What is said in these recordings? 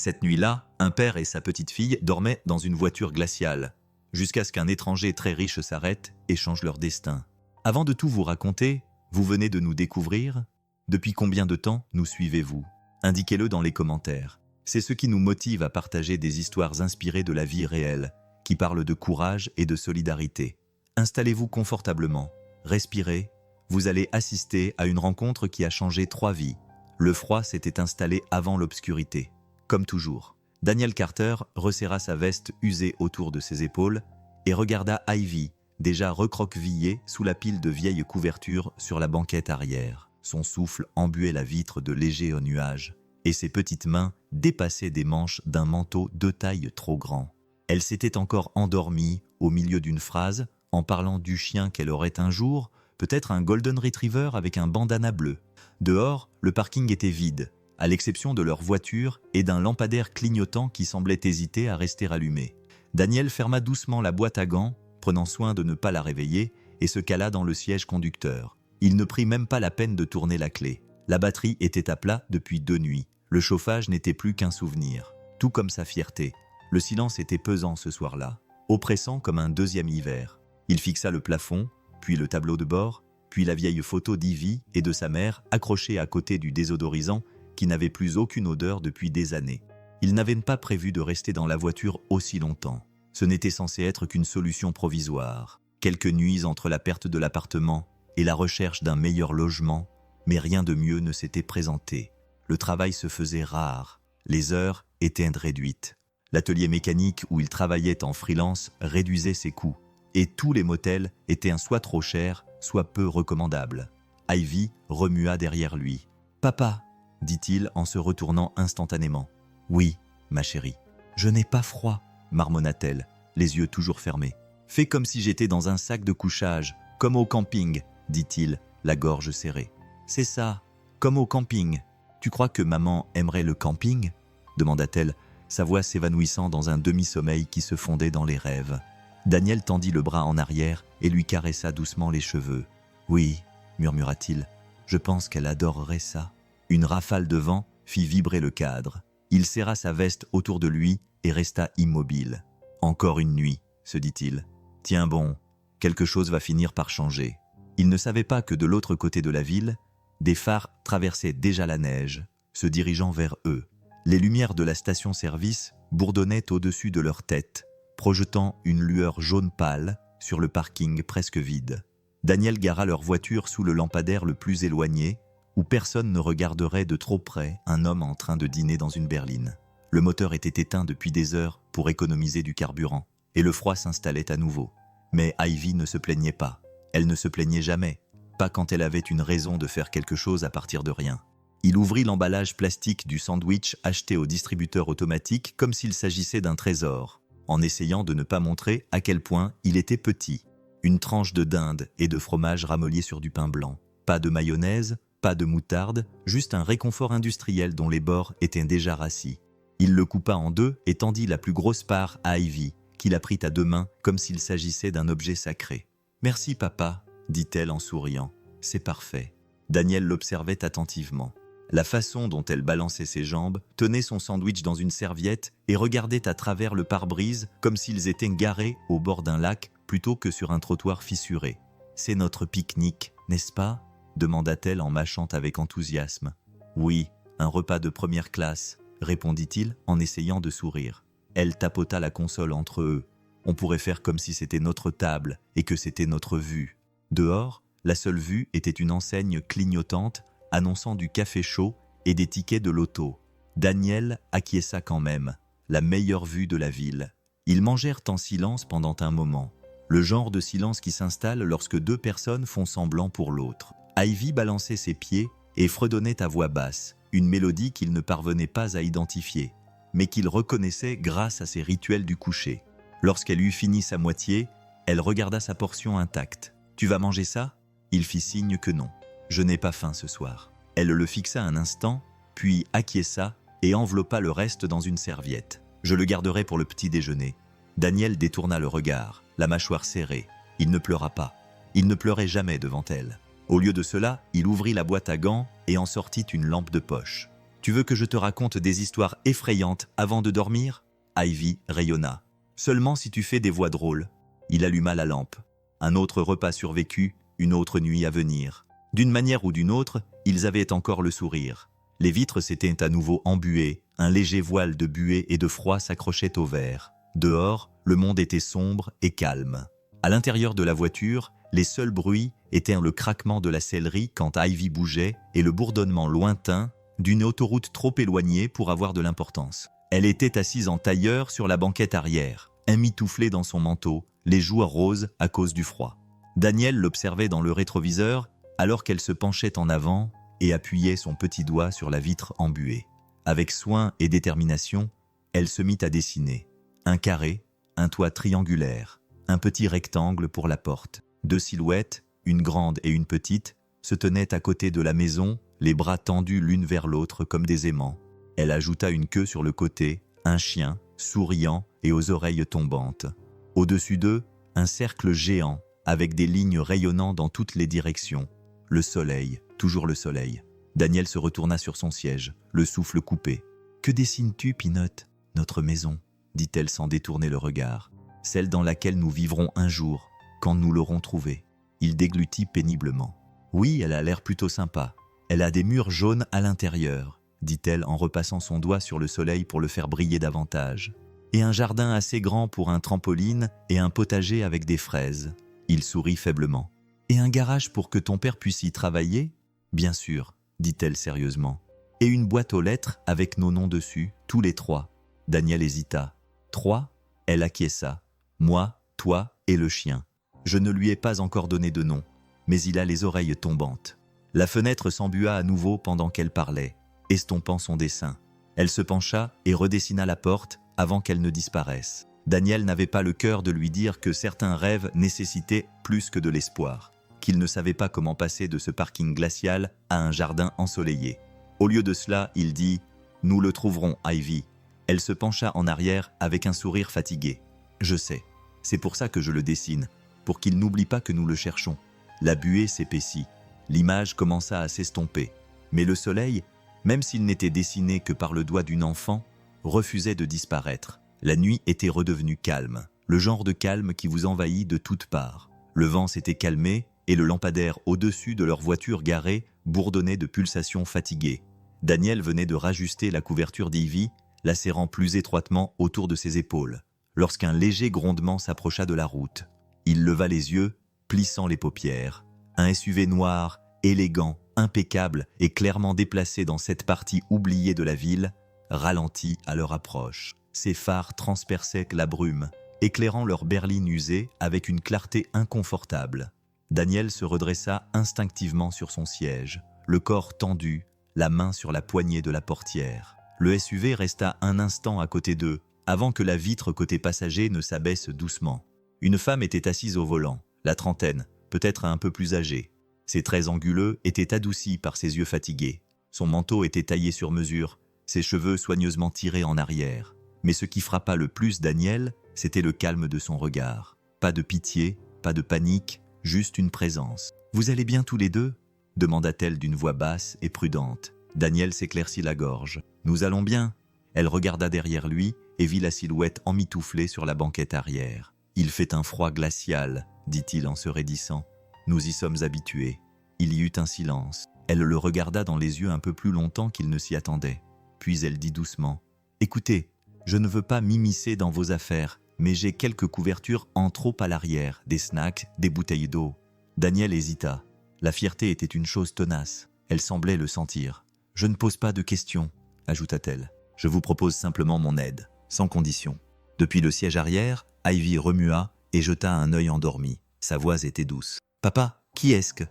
Cette nuit-là, un père et sa petite-fille dormaient dans une voiture glaciale, jusqu'à ce qu'un étranger très riche s'arrête et change leur destin. Avant de tout vous raconter, vous venez de nous découvrir? Depuis combien de temps nous suivez-vous? Indiquez-le dans les commentaires. C'est ce qui nous motive à partager des histoires inspirées de la vie réelle, qui parlent de courage et de solidarité. Installez-vous confortablement, respirez, vous allez assister à une rencontre qui a changé 3 vies. Le froid s'était installé avant l'obscurité. Comme toujours, Daniel Carter resserra sa veste usée autour de ses épaules et regarda Ivy, déjà recroquevillée sous la pile de vieilles couvertures sur la banquette arrière. Son souffle embuait la vitre de légers nuages, et ses petites mains dépassaient des manches d'un manteau de taille trop grand. Elle s'était encore endormie au milieu d'une phrase en parlant du chien qu'elle aurait un jour, peut-être un golden retriever avec un bandana bleu. Dehors, le parking était vide, à l'exception de leur voiture et d'un lampadaire clignotant qui semblait hésiter à rester allumé. Daniel ferma doucement la boîte à gants, prenant soin de ne pas la réveiller, et se cala dans le siège conducteur. Il ne prit même pas la peine de tourner la clé. La batterie était à plat depuis 2 nuits. Le chauffage n'était plus qu'un souvenir, tout comme sa fierté. Le silence était pesant ce soir-là, oppressant comme un deuxième hiver. Il fixa le plafond, puis le tableau de bord, puis la vieille photo d'Ivy et de sa mère accrochée à côté du désodorisant qui n'avait plus aucune odeur depuis des années. Il n'avait pas prévu de rester dans la voiture aussi longtemps. Ce n'était censé être qu'une solution provisoire. Quelques nuits entre la perte de l'appartement et la recherche d'un meilleur logement, mais rien de mieux ne s'était présenté. Le travail se faisait rare, les heures étaient réduites. L'atelier mécanique où il travaillait en freelance réduisait ses coûts, et tous les motels étaient soit trop chers, soit peu recommandables. Ivy remua derrière lui. « Papa !» dit-il en se retournant instantanément. « Oui, ma chérie. »« Je n'ai pas froid !» marmonna-t-elle, les yeux toujours fermés. « Fais comme si j'étais dans un sac de couchage, comme au camping, » dit-il, la gorge serrée. « C'est ça, comme au camping. Tu crois que maman aimerait le camping ?» demanda-t-elle, sa voix s'évanouissant dans un demi-sommeil qui se fondait dans les rêves. Daniel tendit le bras en arrière et lui caressa doucement les cheveux. « Oui, » murmura-t-il, « je pense qu'elle adorerait ça. » Une rafale de vent fit vibrer le cadre. Il serra sa veste autour de lui et resta immobile. « Encore une nuit, » se dit-il. « Tiens bon, quelque chose va finir par changer. » Il ne savait pas que de l'autre côté de la ville, des phares traversaient déjà la neige, se dirigeant vers eux. Les lumières de la station-service bourdonnaient au-dessus de leur tête, projetant une lueur jaune pâle sur le parking presque vide. Daniel gara leur voiture sous le lampadaire le plus éloigné, où personne ne regarderait de trop près un homme en train de dîner dans une berline. Le moteur était éteint depuis des heures pour économiser du carburant, et le froid s'installait à nouveau. Mais Ivy ne se plaignait pas. Elle ne se plaignait jamais, pas quand elle avait une raison de faire quelque chose à partir de rien. Il ouvrit l'emballage plastique du sandwich acheté au distributeur automatique comme s'il s'agissait d'un trésor, en essayant de ne pas montrer à quel point il était petit. Une tranche de dinde et de fromage ramolli sur du pain blanc. Pas de mayonnaise, pas de moutarde, juste un réconfort industriel dont les bords étaient déjà rassis. Il le coupa en 2 et tendit la plus grosse part à Ivy, qui la prit à 2 mains comme s'il s'agissait d'un objet sacré. « Merci papa », dit-elle en souriant. « C'est parfait. » Daniel l'observait attentivement. La façon dont elle balançait ses jambes, tenait son sandwich dans une serviette et regardait à travers le pare-brise comme s'ils étaient garés au bord d'un lac plutôt que sur un trottoir fissuré. « C'est notre pique-nique, n'est-ce pas ?» demanda-t-elle en mâchant avec enthousiasme. « Oui, un repas de première classe, » répondit-il en essayant de sourire. Elle tapota la console entre eux. On pourrait faire comme si c'était notre table et que c'était notre vue. Dehors, la seule vue était une enseigne clignotante annonçant du café chaud et des tickets de loto. Daniel acquiesça quand même, la meilleure vue de la ville. Ils mangèrent en silence pendant un moment, le genre de silence qui s'installe lorsque 2 personnes font semblant pour l'autre. Ivy balançait ses pieds et fredonnait à voix basse, une mélodie qu'il ne parvenait pas à identifier, mais qu'il reconnaissait grâce à ses rituels du coucher. Lorsqu'elle eut fini sa moitié, elle regarda sa portion intacte. « Tu vas manger ça ?» Il fit signe que non. « Je n'ai pas faim ce soir. » Elle le fixa un instant, puis acquiesça et enveloppa le reste dans une serviette. « Je le garderai pour le petit déjeuner. » Daniel détourna le regard, la mâchoire serrée. Il ne pleura pas. Il ne pleurait jamais devant elle. Au lieu de cela, il ouvrit la boîte à gants et en sortit une lampe de poche. Tu veux que je te raconte des histoires effrayantes avant de dormir » Ivy rayonna. « Seulement si tu fais des voix drôles. » Il alluma la lampe. Un autre repas survécu, une autre nuit à venir. D'une manière ou d'une autre, ils avaient encore le sourire. Les vitres s'étaient à nouveau embuées, un léger voile de buée et de froid s'accrochait au verre. Dehors, le monde était sombre et calme. À l'intérieur de la voiture, les seuls bruits étaient le craquement de la sellerie quand Ivy bougeait et le bourdonnement lointain d'une autoroute trop éloignée pour avoir de l'importance. Elle était assise en tailleur sur la banquette arrière, emmitouflée dans son manteau, les joues roses à cause du froid. Daniel l'observait dans le rétroviseur alors qu'elle se penchait en avant et appuyait son petit doigt sur la vitre embuée. Avec soin et détermination, elle se mit à dessiner. Un carré, un toit triangulaire, un petit rectangle pour la porte. 2 silhouettes, une grande et une petite, se tenaient à côté de la maison, les bras tendus l'une vers l'autre comme des aimants. Elle ajouta une queue sur le côté, un chien, souriant et aux oreilles tombantes. Au-dessus d'eux, un cercle géant, avec des lignes rayonnant dans toutes les directions. Le soleil, toujours le soleil. Daniel se retourna sur son siège, le souffle coupé. « Que dessines-tu, Peanut ? Notre maison, dit-elle sans détourner le regard. Celle dans laquelle nous vivrons un jour, quand nous l'aurons trouvée. » Il déglutit péniblement. « Oui, elle a l'air plutôt sympa. Elle a des murs jaunes à l'intérieur, dit-elle en repassant son doigt sur le soleil pour le faire briller davantage. Et un jardin assez grand pour un trampoline et un potager avec des fraises. » Il sourit faiblement. « Et un garage pour que ton père puisse y travailler ? » « Bien sûr, dit-elle sérieusement. Et une boîte aux lettres avec nos noms dessus, tous les 3. Daniel hésita. 3 ? Elle acquiesça. Moi, toi et le chien. Je ne lui ai pas encore donné de nom, mais il a les oreilles tombantes. La fenêtre s'embua à nouveau pendant qu'elle parlait, estompant son dessin. Elle se pencha et redessina la porte avant qu'elle ne disparaisse. Daniel n'avait pas le cœur de lui dire que certains rêves nécessitaient plus que de l'espoir, qu'il ne savait pas comment passer de ce parking glacial à un jardin ensoleillé. Au lieu de cela, il dit « Nous le trouverons, Ivy. » Elle se pencha en arrière avec un sourire fatigué. « Je sais. C'est pour ça que je le dessine, pour qu'il n'oublie pas que nous le cherchons. » La buée s'épaissit. L'image commença à s'estomper. Mais le soleil, même s'il n'était dessiné que par le doigt d'une enfant, refusait de disparaître. La nuit était redevenue calme, le genre de calme qui vous envahit de toutes parts. Le vent s'était calmé et le lampadaire au-dessus de leur voiture garée bourdonnait de pulsations fatiguées. Daniel venait de rajuster la couverture d'Ivy, la serrant plus étroitement autour de ses épaules, lorsqu'un léger grondement s'approcha de la route. Il leva les yeux, plissant les paupières. Un SUV noir, élégant, impeccable et clairement déplacé dans cette partie oubliée de la ville, ralentit à leur approche. Ses phares transperçaient la brume, éclairant leur berline usée avec une clarté inconfortable. Daniel se redressa instinctivement sur son siège, le corps tendu, la main sur la poignée de la portière. Le SUV resta un instant à côté d'eux, avant que la vitre côté passager ne s'abaisse doucement. Une femme était assise au volant, la trentaine, peut-être un peu plus âgée. Ses traits anguleux étaient adoucis par ses yeux fatigués. Son manteau était taillé sur mesure, ses cheveux soigneusement tirés en arrière. Mais ce qui frappa le plus Daniel, c'était le calme de son regard. Pas de pitié, pas de panique, juste une présence. « Vous allez bien tous les deux ?» demanda-t-elle d'une voix basse et prudente. Daniel s'éclaircit la gorge. « Nous allons bien ?» Elle regarda derrière lui et vit la silhouette emmitouflée sur la banquette arrière. « Il fait un froid glacial, » dit-il en se raidissant. « Nous y sommes habitués. » Il y eut un silence. Elle le regarda dans les yeux un peu plus longtemps qu'il ne s'y attendait. Puis elle dit doucement « Écoutez, je ne veux pas m'immiscer dans vos affaires, mais j'ai quelques couvertures en trop à l'arrière, des snacks, des bouteilles d'eau. » Daniel hésita. La fierté était une chose tenace. Elle semblait le sentir. « Je ne pose pas de questions, » ajouta-t-elle. « Je vous propose simplement mon aide, sans condition. » Depuis le siège arrière, Ivy remua et jeta un œil endormi. Sa voix était douce. « Papa, qui est-ce que ?»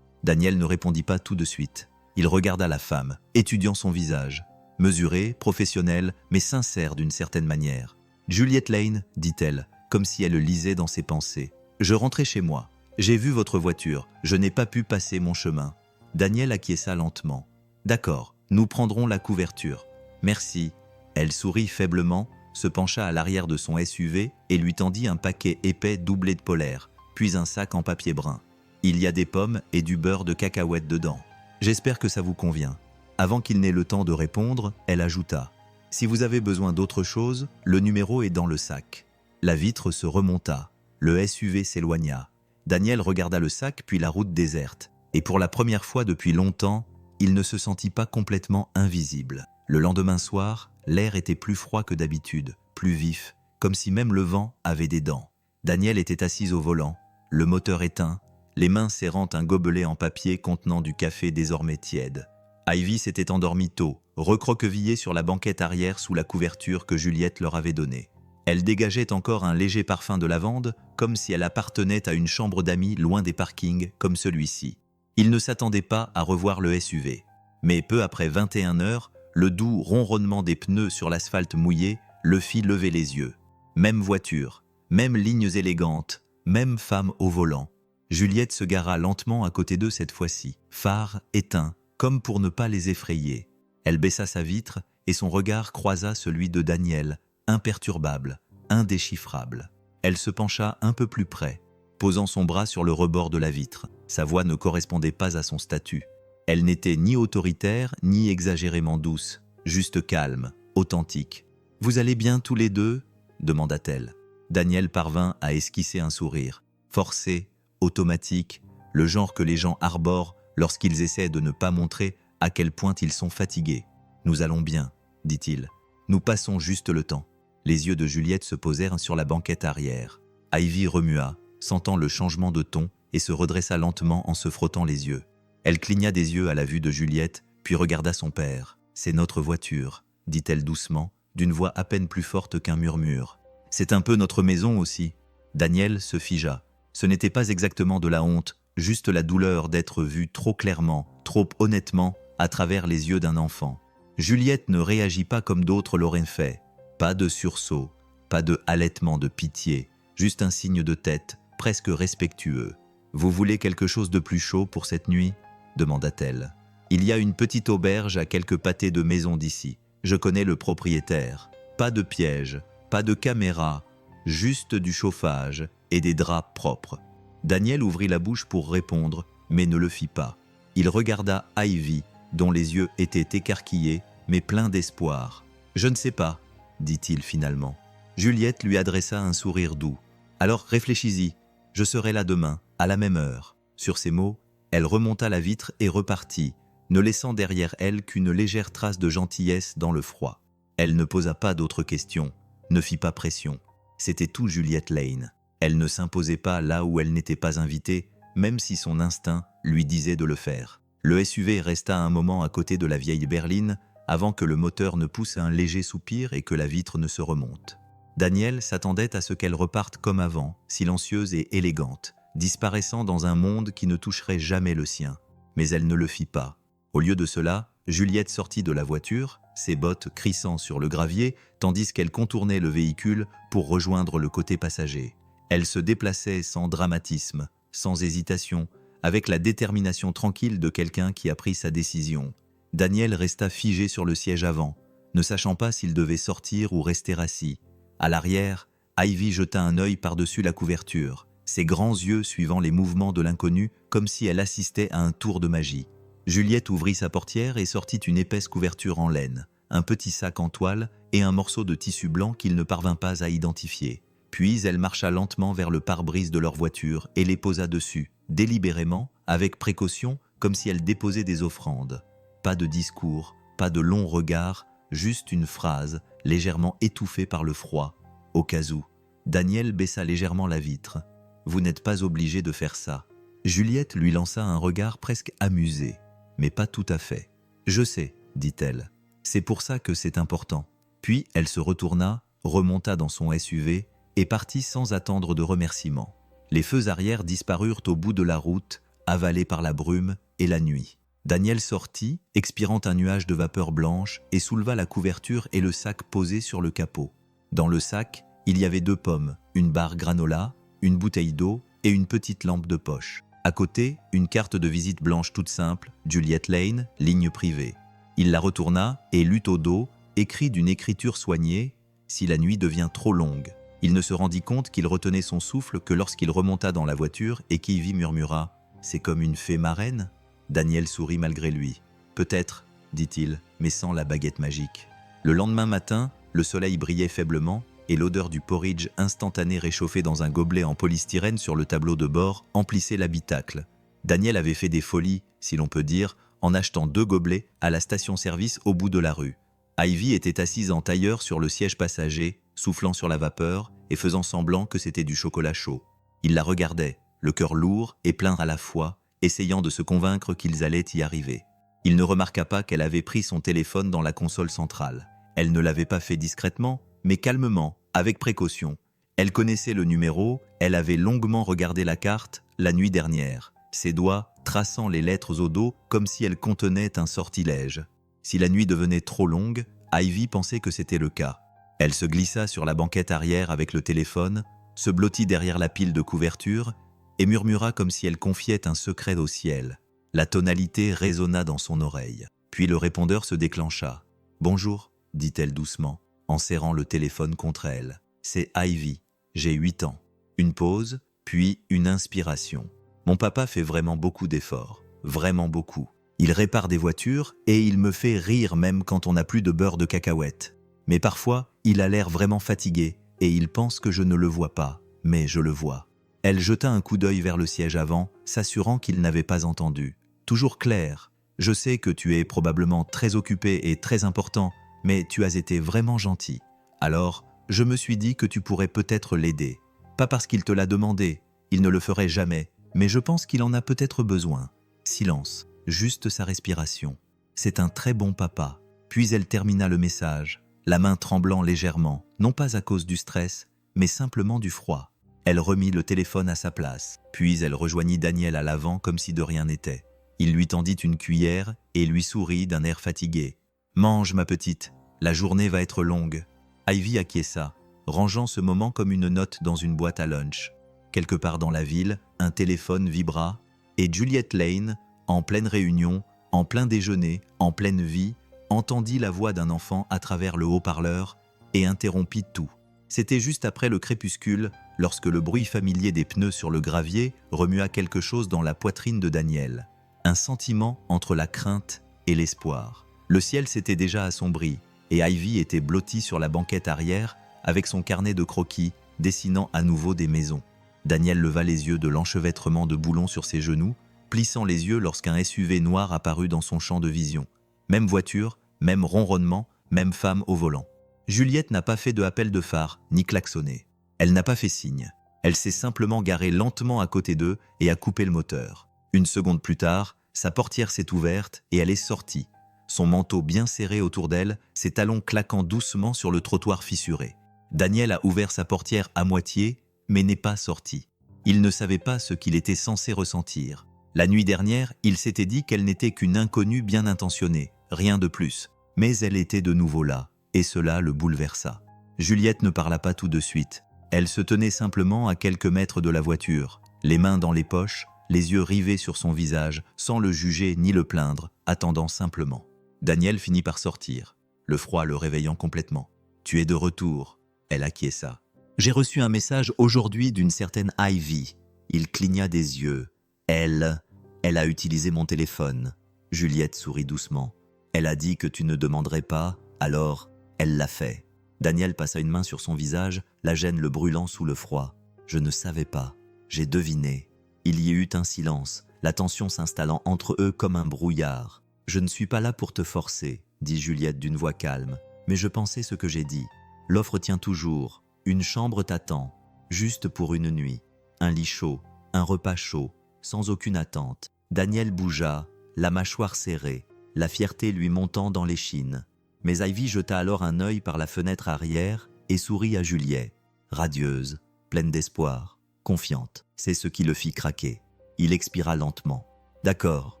Daniel ne répondit pas tout de suite. Il regarda la femme, étudiant son visage. Mesuré, professionnel, mais sincère d'une certaine manière. « Juliette Lane, dit-elle, comme si elle lisait dans ses pensées. Je rentrais chez moi. J'ai vu votre voiture. Je n'ai pas pu passer mon chemin. » Daniel acquiesça lentement. « D'accord, nous prendrons la couverture. Merci. » Elle sourit faiblement, se pencha à l'arrière de son SUV et lui tendit un paquet épais doublé de polaire, puis un sac en papier brun. « Il y a des pommes et du beurre de cacahuète dedans. J'espère que ça vous convient. » Avant qu'il n'ait le temps de répondre, elle ajouta « Si vous avez besoin d'autre chose, le numéro est dans le sac. » La vitre se remonta. Le SUV s'éloigna. Daniel regarda le sac puis la route déserte. Et pour la première fois depuis longtemps, il ne se sentit pas complètement invisible. Le lendemain soir, l'air était plus froid que d'habitude, plus vif, comme si même le vent avait des dents. Daniel était assis au volant, le moteur éteint, les mains serrant un gobelet en papier contenant du café désormais tiède. Ivy s'était endormie tôt, recroquevillée sur la banquette arrière sous la couverture que Juliette leur avait donnée. Elle dégageait encore un léger parfum de lavande, comme si elle appartenait à une chambre d'amis loin des parkings comme celui-ci. Il ne s'attendait pas à revoir le SUV. Mais peu après 21 heures, le doux ronronnement des pneus sur l'asphalte mouillé le fit lever les yeux. Même voiture, même lignes élégantes, même femme au volant. Juliette se gara lentement à côté d'eux cette fois-ci, phare éteint, comme pour ne pas les effrayer. Elle baissa sa vitre et son regard croisa celui de Daniel, imperturbable, indéchiffrable. Elle se pencha un peu plus près, posant son bras sur le rebord de la vitre. Sa voix ne correspondait pas à son statut. Elle n'était ni autoritaire, ni exagérément douce, juste calme, authentique. « Vous allez bien tous les deux ?» demanda-t-elle. Daniel parvint à esquisser un sourire, forcé, automatique, le genre que les gens arborent lorsqu'ils essaient de ne pas montrer à quel point ils sont fatigués. « Nous allons bien, » dit-il. « Nous passons juste le temps. » Les yeux de Juliette se posèrent sur la banquette arrière. Ivy remua, sentant le changement de ton, et se redressa lentement en se frottant les yeux. Elle cligna des yeux à la vue de Juliette, puis regarda son père. « C'est notre voiture, » dit-elle doucement, d'une voix à peine plus forte qu'un murmure. « C'est un peu notre maison aussi. » Daniel se figea. Ce n'était pas exactement de la honte, juste la douleur d'être vu trop clairement, trop honnêtement, à travers les yeux d'un enfant. Juliette ne réagit pas comme d'autres l'auraient fait. Pas de sursaut, pas de halètement de pitié, juste un signe de tête, presque respectueux. « Vous voulez quelque chose de plus chaud pour cette nuit ?» demanda-t-elle. « Il y a une petite auberge à quelques pâtés de maison d'ici. Je connais le propriétaire. Pas de piège, pas de caméra, juste du chauffage et des draps propres. » Daniel ouvrit la bouche pour répondre, mais ne le fit pas. Il regarda Ivy, dont les yeux étaient écarquillés, mais pleins d'espoir. « Je ne sais pas, » dit-il finalement. Juliette lui adressa un sourire doux. « Alors réfléchis-y, je serai là demain, à la même heure. » Sur ces mots, elle remonta la vitre et repartit, ne laissant derrière elle qu'une légère trace de gentillesse dans le froid. Elle ne posa pas d'autres questions, ne fit pas pression. C'était tout Juliette Lane. Elle ne s'imposait pas là où elle n'était pas invitée, même si son instinct lui disait de le faire. Le SUV resta un moment à côté de la vieille berline, avant que le moteur ne pousse un léger soupir et que la vitre ne se remonte. Daniel s'attendait à ce qu'elle reparte comme avant, silencieuse et élégante, disparaissant dans un monde qui ne toucherait jamais le sien. Mais elle ne le fit pas. Au lieu de cela, Juliette sortit de la voiture, ses bottes crissant sur le gravier, tandis qu'elle contournait le véhicule pour rejoindre le côté passager. Elle se déplaçait sans dramatisme, sans hésitation, avec la détermination tranquille de quelqu'un qui a pris sa décision. Daniel resta figé sur le siège avant, ne sachant pas s'il devait sortir ou rester assis. À l'arrière, Ivy jeta un œil par-dessus la couverture, ses grands yeux suivant les mouvements de l'inconnu comme si elle assistait à un tour de magie. Juliette ouvrit sa portière et sortit une épaisse couverture en laine, un petit sac en toile et un morceau de tissu blanc qu'il ne parvint pas à identifier. Puis elle marcha lentement vers le pare-brise de leur voiture et les posa dessus, délibérément, avec précaution, comme si elle déposait des offrandes. Pas de discours, pas de longs regards, juste une phrase, légèrement étouffée par le froid. Au cas où, Daniel baissa légèrement la vitre. « Vous n'êtes pas obligé de faire ça. » Juliette lui lança un regard presque amusé, mais pas tout à fait. « Je sais, » dit-elle. « C'est pour ça que c'est important. » Puis elle se retourna, remonta dans son SUV et partit sans attendre de remerciements. Les feux arrière disparurent au bout de la route, avalés par la brume et la nuit. Daniel sortit, expirant un nuage de vapeur blanche, et souleva la couverture et le sac posé sur le capot. Dans le sac, il y avait 2 pommes, une barre granola, une bouteille d'eau et une petite lampe de poche. À côté, une carte de visite blanche toute simple, Juliette Lane, ligne privée. Il la retourna et lut au dos, écrit d'une écriture soignée, « Si la nuit devient trop longue ». Il ne se rendit compte qu'il retenait son souffle que lorsqu'il remonta dans la voiture et qu'Ivy murmura « C'est comme une fée marraine ?» Daniel sourit malgré lui. « Peut-être, dit-il, mais sans la baguette magique. Le lendemain matin, le soleil brillait faiblement et l'odeur du porridge instantané réchauffé dans un gobelet en polystyrène sur le tableau de bord emplissait l'habitacle. Daniel avait fait des folies, si l'on peut dire, en achetant 2 gobelets à la station-service au bout de la rue. Ivy était assise en tailleur sur le siège passager, soufflant sur la vapeur et faisant semblant que c'était du chocolat chaud. Il la regardait, le cœur lourd et plein à la fois, essayant de se convaincre qu'ils allaient y arriver. Il ne remarqua pas qu'elle avait pris son téléphone dans la console centrale. Elle ne l'avait pas fait discrètement, mais calmement, avec précaution. Elle connaissait le numéro, elle avait longuement regardé la carte la nuit dernière, ses doigts traçant les lettres au dos comme si elles contenaient un sortilège. Si la nuit devenait trop longue, Ivy pensait que c'était le cas. Elle se glissa sur la banquette arrière avec le téléphone, se blottit derrière la pile de couverture et murmura comme si elle confiait un secret au ciel. La tonalité résonna dans son oreille. Puis le répondeur se déclencha. « Bonjour », dit-elle doucement, en serrant le téléphone contre elle. « C'est Ivy, j'ai 8 ans. » Une pause, puis une inspiration. « Mon papa fait vraiment beaucoup d'efforts, vraiment beaucoup. Il répare des voitures et il me fait rire même quand on n'a plus de beurre de cacahuète. Mais parfois, il a l'air vraiment fatigué et il pense que je ne le vois pas, mais je le vois. » Elle jeta un coup d'œil vers le siège avant, s'assurant qu'il n'avait pas entendu. « Toujours clair, je sais que tu es probablement très occupé et très important, mais tu as été vraiment gentil. Alors, je me suis dit que tu pourrais peut-être l'aider. Pas parce qu'il te l'a demandé, il ne le ferait jamais, mais je pense qu'il en a peut-être besoin. » Silence, juste sa respiration. « C'est un très bon papa. » Puis elle termina le message, la main tremblant légèrement, non pas à cause du stress, mais simplement du froid. Elle remit le téléphone à sa place, puis elle rejoignit Daniel à l'avant comme si de rien n'était. Il lui tendit une cuillère et lui sourit d'un air fatigué. « Mange, ma petite, la journée va être longue. » Ivy acquiesça, rangeant ce moment comme une note dans une boîte à lunch. Quelque part dans la ville, un téléphone vibra et Juliette Lane, en pleine réunion, en plein déjeuner, en pleine vie, entendit la voix d'un enfant à travers le haut-parleur et interrompit tout. C'était juste après le crépuscule, lorsque le bruit familier des pneus sur le gravier remua quelque chose dans la poitrine de Daniel. Un sentiment entre la crainte et l'espoir. Le ciel s'était déjà assombri et Ivy était blottie sur la banquette arrière avec son carnet de croquis dessinant à nouveau des maisons. Daniel leva les yeux de l'enchevêtrement de boulons sur ses genoux, plissant les yeux lorsqu'un SUV noir apparut dans son champ de vision. Même voiture, même ronronnement, même femme au volant. Juliette n'a pas fait de appel de phare, ni klaxonné. Elle n'a pas fait signe. Elle s'est simplement garée lentement à côté d'eux et a coupé le moteur. Une seconde plus tard, sa portière s'est ouverte et elle est sortie. Son manteau bien serré autour d'elle, ses talons claquant doucement sur le trottoir fissuré. Daniel a ouvert sa portière à moitié, mais n'est pas sorti. Il ne savait pas ce qu'il était censé ressentir. La nuit dernière, il s'était dit qu'elle n'était qu'une inconnue bien intentionnée, rien de plus. Mais elle était de nouveau là, et cela le bouleversa. Juliette ne parla pas tout de suite. Elle se tenait simplement à quelques mètres de la voiture, les mains dans les poches, les yeux rivés sur son visage, sans le juger ni le plaindre, attendant simplement. Daniel finit par sortir, le froid le réveillant complètement. « Tu es de retour », elle acquiesça. « J'ai reçu un message aujourd'hui d'une certaine Ivy. » Il cligna des yeux. « Elle a utilisé mon téléphone. » Juliette sourit doucement. « Elle a dit que tu ne demanderais pas, alors elle l'a fait. » Daniel passa une main sur son visage, la gêne le brûlant sous le froid. « Je ne savais pas. J'ai deviné. » Il y eut un silence, la tension s'installant entre eux comme un brouillard. « Je ne suis pas là pour te forcer, » dit Juliette d'une voix calme. « Mais je pensais ce que j'ai dit. L'offre tient toujours. Une chambre t'attend, juste pour une nuit. Un lit chaud, un repas chaud, sans aucune attente. » Daniel bougea, la mâchoire serrée, la fierté lui montant dans l'échine. Mais Ivy jeta alors un œil par la fenêtre arrière et sourit à Juliette, radieuse, pleine d'espoir, confiante. C'est ce qui le fit craquer. Il expira lentement. « D'accord, »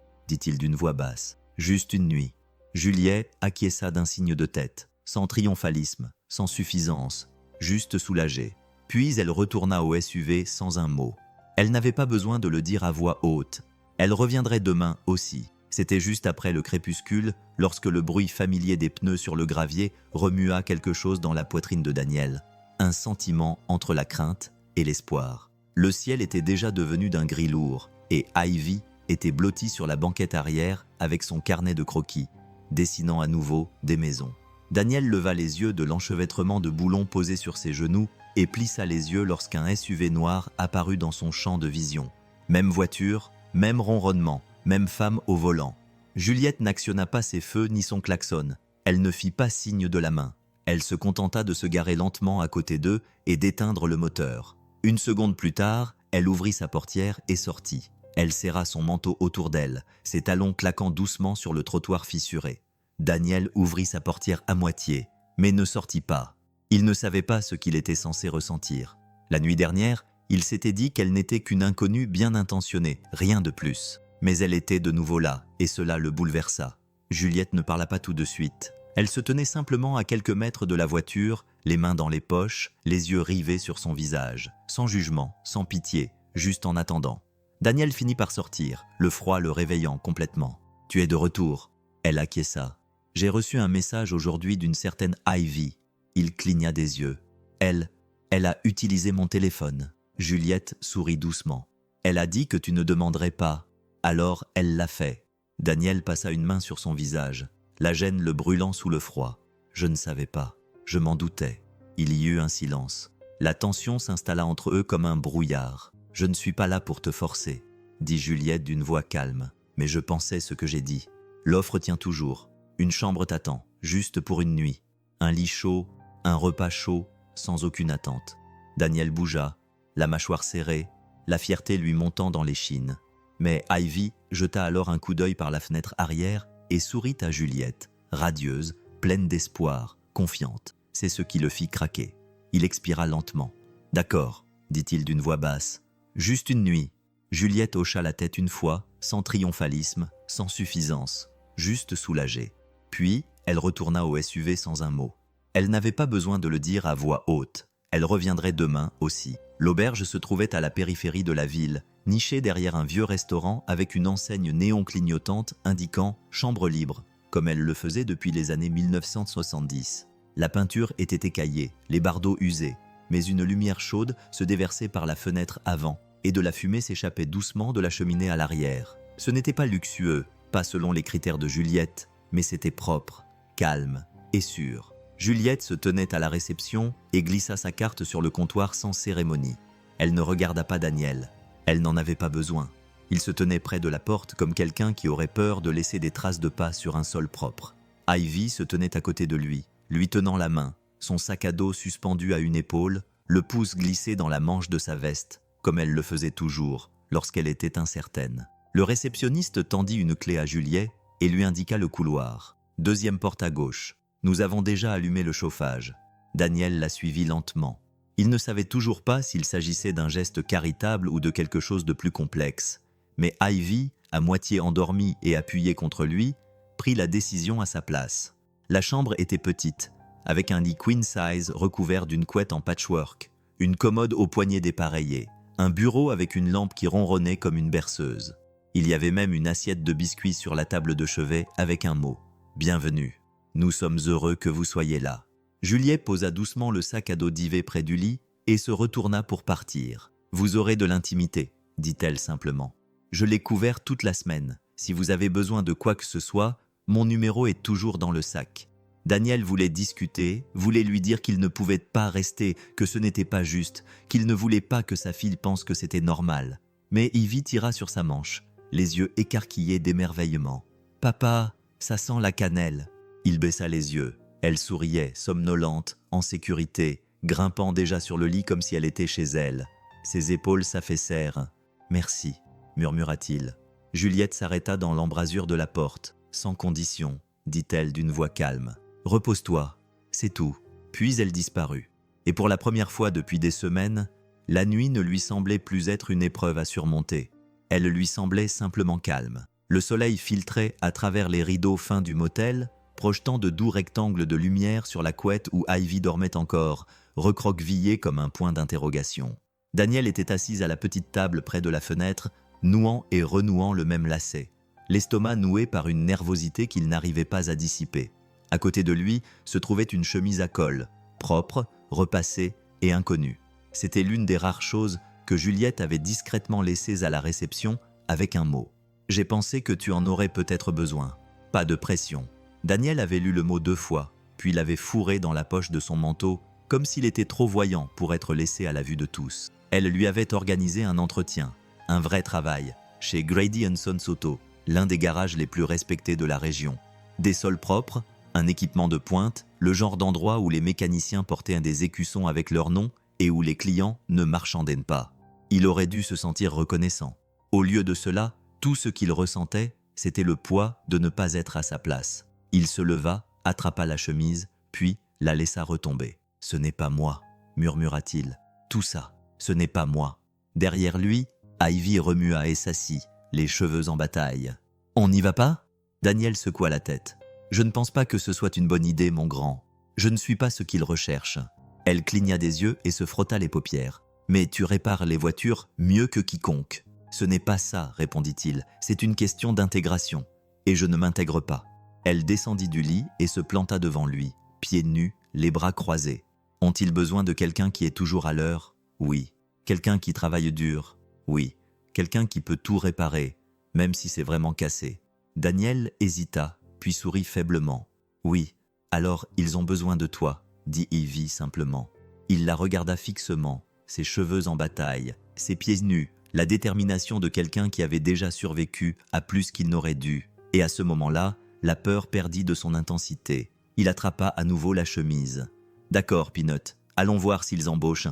dit-il d'une voix basse, « juste une nuit. » Juliette acquiesça d'un signe de tête, sans triomphalisme, sans suffisance, juste soulagée. Puis elle retourna au SUV sans un mot. Elle n'avait pas besoin de le dire à voix haute. Elle reviendrait demain aussi. C'était juste après le crépuscule, lorsque le bruit familier des pneus sur le gravier remua quelque chose dans la poitrine de Daniel. Un sentiment entre la crainte et l'espoir. Le ciel était déjà devenu d'un gris lourd, et Ivy était blottie sur la banquette arrière avec son carnet de croquis. dessinant à nouveau des maisons. Daniel leva les yeux de l'enchevêtrement de boulons posés sur ses genoux et plissa les yeux lorsqu'un SUV noir apparut dans son champ de vision. Même voiture, même ronronnement, même femme au volant. Juliette n'actionna pas ses feux ni son klaxon. Elle ne fit pas signe de la main. Elle se contenta de se garer lentement à côté d'eux et d'éteindre le moteur. Une seconde plus tard, elle ouvrit sa portière et sortit. Elle serra son manteau autour d'elle, ses talons claquant doucement sur le trottoir fissuré. Daniel ouvrit sa portière à moitié, mais ne sortit pas. Il ne savait pas ce qu'il était censé ressentir. La nuit dernière, il s'était dit qu'elle n'était qu'une inconnue bien intentionnée, rien de plus. Mais elle était de nouveau là, et cela le bouleversa. Juliette ne parla pas tout de suite. Elle se tenait simplement à quelques mètres de la voiture, les mains dans les poches, les yeux rivés sur son visage, sans jugement, sans pitié, juste en attendant. Daniel finit par sortir, le froid le réveillant complètement. « Tu es de retour ?» Elle acquiesça. « J'ai reçu un message aujourd'hui d'une certaine Ivy. » Il cligna des yeux. « Elle a utilisé mon téléphone. » Juliette sourit doucement. « Elle a dit que tu ne demanderais pas. Alors elle l'a fait. » Daniel passa une main sur son visage, la gêne le brûlant sous le froid. « Je ne savais pas. Je m'en doutais. » Il y eut un silence. La tension s'installa entre eux comme un brouillard. « Je ne suis pas là pour te forcer, » dit Juliette d'une voix calme. « Mais je pensais ce que j'ai dit. L'offre tient toujours. Une chambre t'attend, juste pour une nuit. Un lit chaud, un repas chaud, sans aucune attente. » Daniel bougea, la mâchoire serrée, la fierté lui montant dans l'échine. Mais Ivy jeta alors un coup d'œil par la fenêtre arrière et sourit à Juliette, radieuse, pleine d'espoir, confiante. C'est ce qui le fit craquer. Il expira lentement. « D'accord, » dit-il d'une voix basse. « Juste une nuit. » Juliette hocha la tête une fois, sans triomphalisme, sans suffisance, juste soulagée. Puis, elle retourna au SUV sans un mot. Elle n'avait pas besoin de le dire à voix haute. Elle reviendrait demain aussi. L'auberge se trouvait à la périphérie de la ville, nichée derrière un vieux restaurant avec une enseigne néon clignotante indiquant « chambre libre », comme elle le faisait depuis les années 1970. La peinture était écaillée, les bardeaux usés, mais une lumière chaude se déversait par la fenêtre avant, et de la fumée s'échappait doucement de la cheminée à l'arrière. Ce n'était pas luxueux, pas selon les critères de Juliette, mais c'était propre, calme et sûr. Juliette se tenait à la réception et glissa sa carte sur le comptoir sans cérémonie. Elle ne regarda pas Daniel. Elle n'en avait pas besoin. Il se tenait près de la porte comme quelqu'un qui aurait peur de laisser des traces de pas sur un sol propre. Ivy se tenait à côté de lui tenant la main, son sac à dos suspendu à une épaule, le pouce glissé dans la manche de sa veste, comme elle le faisait toujours, lorsqu'elle était incertaine. Le réceptionniste tendit une clé à Juliette et lui indiqua le couloir. Deuxième porte à gauche. Nous avons déjà allumé le chauffage. Daniel la suivit lentement. Il ne savait toujours pas s'il s'agissait d'un geste charitable ou de quelque chose de plus complexe. Mais Ivy, à moitié endormie et appuyée contre lui, prit la décision à sa place. La chambre était petite, avec un lit queen size recouvert d'une couette en patchwork, une commode aux poignées dépareillées, un bureau avec une lampe qui ronronnait comme une berceuse. Il y avait même une assiette de biscuits sur la table de chevet avec un mot « Bienvenue, nous sommes heureux que vous soyez là ». Juliette posa doucement le sac à dos d'Yves près du lit et se retourna pour partir. « Vous aurez de l'intimité », dit-elle simplement. « Je l'ai couvert toute la semaine. Si vous avez besoin de quoi que ce soit, mon numéro est toujours dans le sac. » Daniel voulait discuter, voulait lui dire qu'il ne pouvait pas rester, que ce n'était pas juste, qu'il ne voulait pas que sa fille pense que c'était normal. Mais Ivy tira sur sa manche, les yeux écarquillés d'émerveillement. « Papa, ça sent la cannelle. » Il baissa les yeux. Elle souriait, somnolente, en sécurité, grimpant déjà sur le lit comme si elle était chez elle. Ses épaules s'affaissèrent. « Merci », murmura-t-il. Juliette s'arrêta dans l'embrasure de la porte. « Sans condition », dit-elle d'une voix calme. « Repose-toi, c'est tout. » Puis elle disparut. Et pour la première fois depuis des semaines, la nuit ne lui semblait plus être une épreuve à surmonter. Elle lui semblait simplement calme. Le soleil filtrait à travers les rideaux fins du motel, projetant de doux rectangles de lumière sur la couette où Ivy dormait encore, recroquevillée comme un point d'interrogation. Daniel était assise à la petite table près de la fenêtre, nouant et renouant le même lacet, l'estomac noué par une nervosité qu'il n'arrivait pas à dissiper. À côté de lui se trouvait une chemise à col, propre, repassée et inconnue. C'était l'une des rares choses que Juliette avait discrètement laissées à la réception avec un mot. « J'ai pensé que tu en aurais peut-être besoin. Pas de pression. » Daniel avait lu le mot 2 fois, puis l'avait fourré dans la poche de son manteau, comme s'il était trop voyant pour être laissé à la vue de tous. Elle lui avait organisé un entretien, un vrai travail, chez Grady Sons Auto, l'un des garages les plus respectés de la région. Des sols propres, un équipement de pointe, le genre d'endroit où les mécaniciens portaient des écussons avec leur nom et où les clients ne marchandaient pas. Il aurait dû se sentir reconnaissant. Au lieu de cela, tout ce qu'il ressentait, c'était le poids de ne pas être à sa place. Il se leva, attrapa la chemise, puis la laissa retomber. « Ce n'est pas moi », murmura-t-il. « Tout ça, ce n'est pas moi. » Derrière lui, Ivy remua et s'assit, les cheveux en bataille. « On n'y va pas ?» Daniel secoua la tête. « Je ne pense pas que ce soit une bonne idée, mon grand. Je ne suis pas ce qu'il recherche. » Elle cligna des yeux et se frotta les paupières. « Mais tu répares les voitures mieux que quiconque. »« Ce n'est pas ça, répondit-il. C'est une question d'intégration. Et je ne m'intègre pas. » Elle descendit du lit et se planta devant lui, pieds nus, les bras croisés. Ont-ils besoin de quelqu'un qui est toujours à l'heure? Oui. Quelqu'un qui travaille dur? Oui. Quelqu'un qui peut tout réparer, même si c'est vraiment cassé. Daniel hésita, puis sourit faiblement. Oui. Alors ils ont besoin de toi, dit Ivy simplement. Il la regarda fixement, ses cheveux en bataille, ses pieds nus, la détermination de quelqu'un qui avait déjà survécu à plus qu'il n'aurait dû. Et à ce moment-là, la peur perdit de son intensité. Il attrapa à nouveau la chemise. « D'accord, Peanut, allons voir s'ils embauchent. »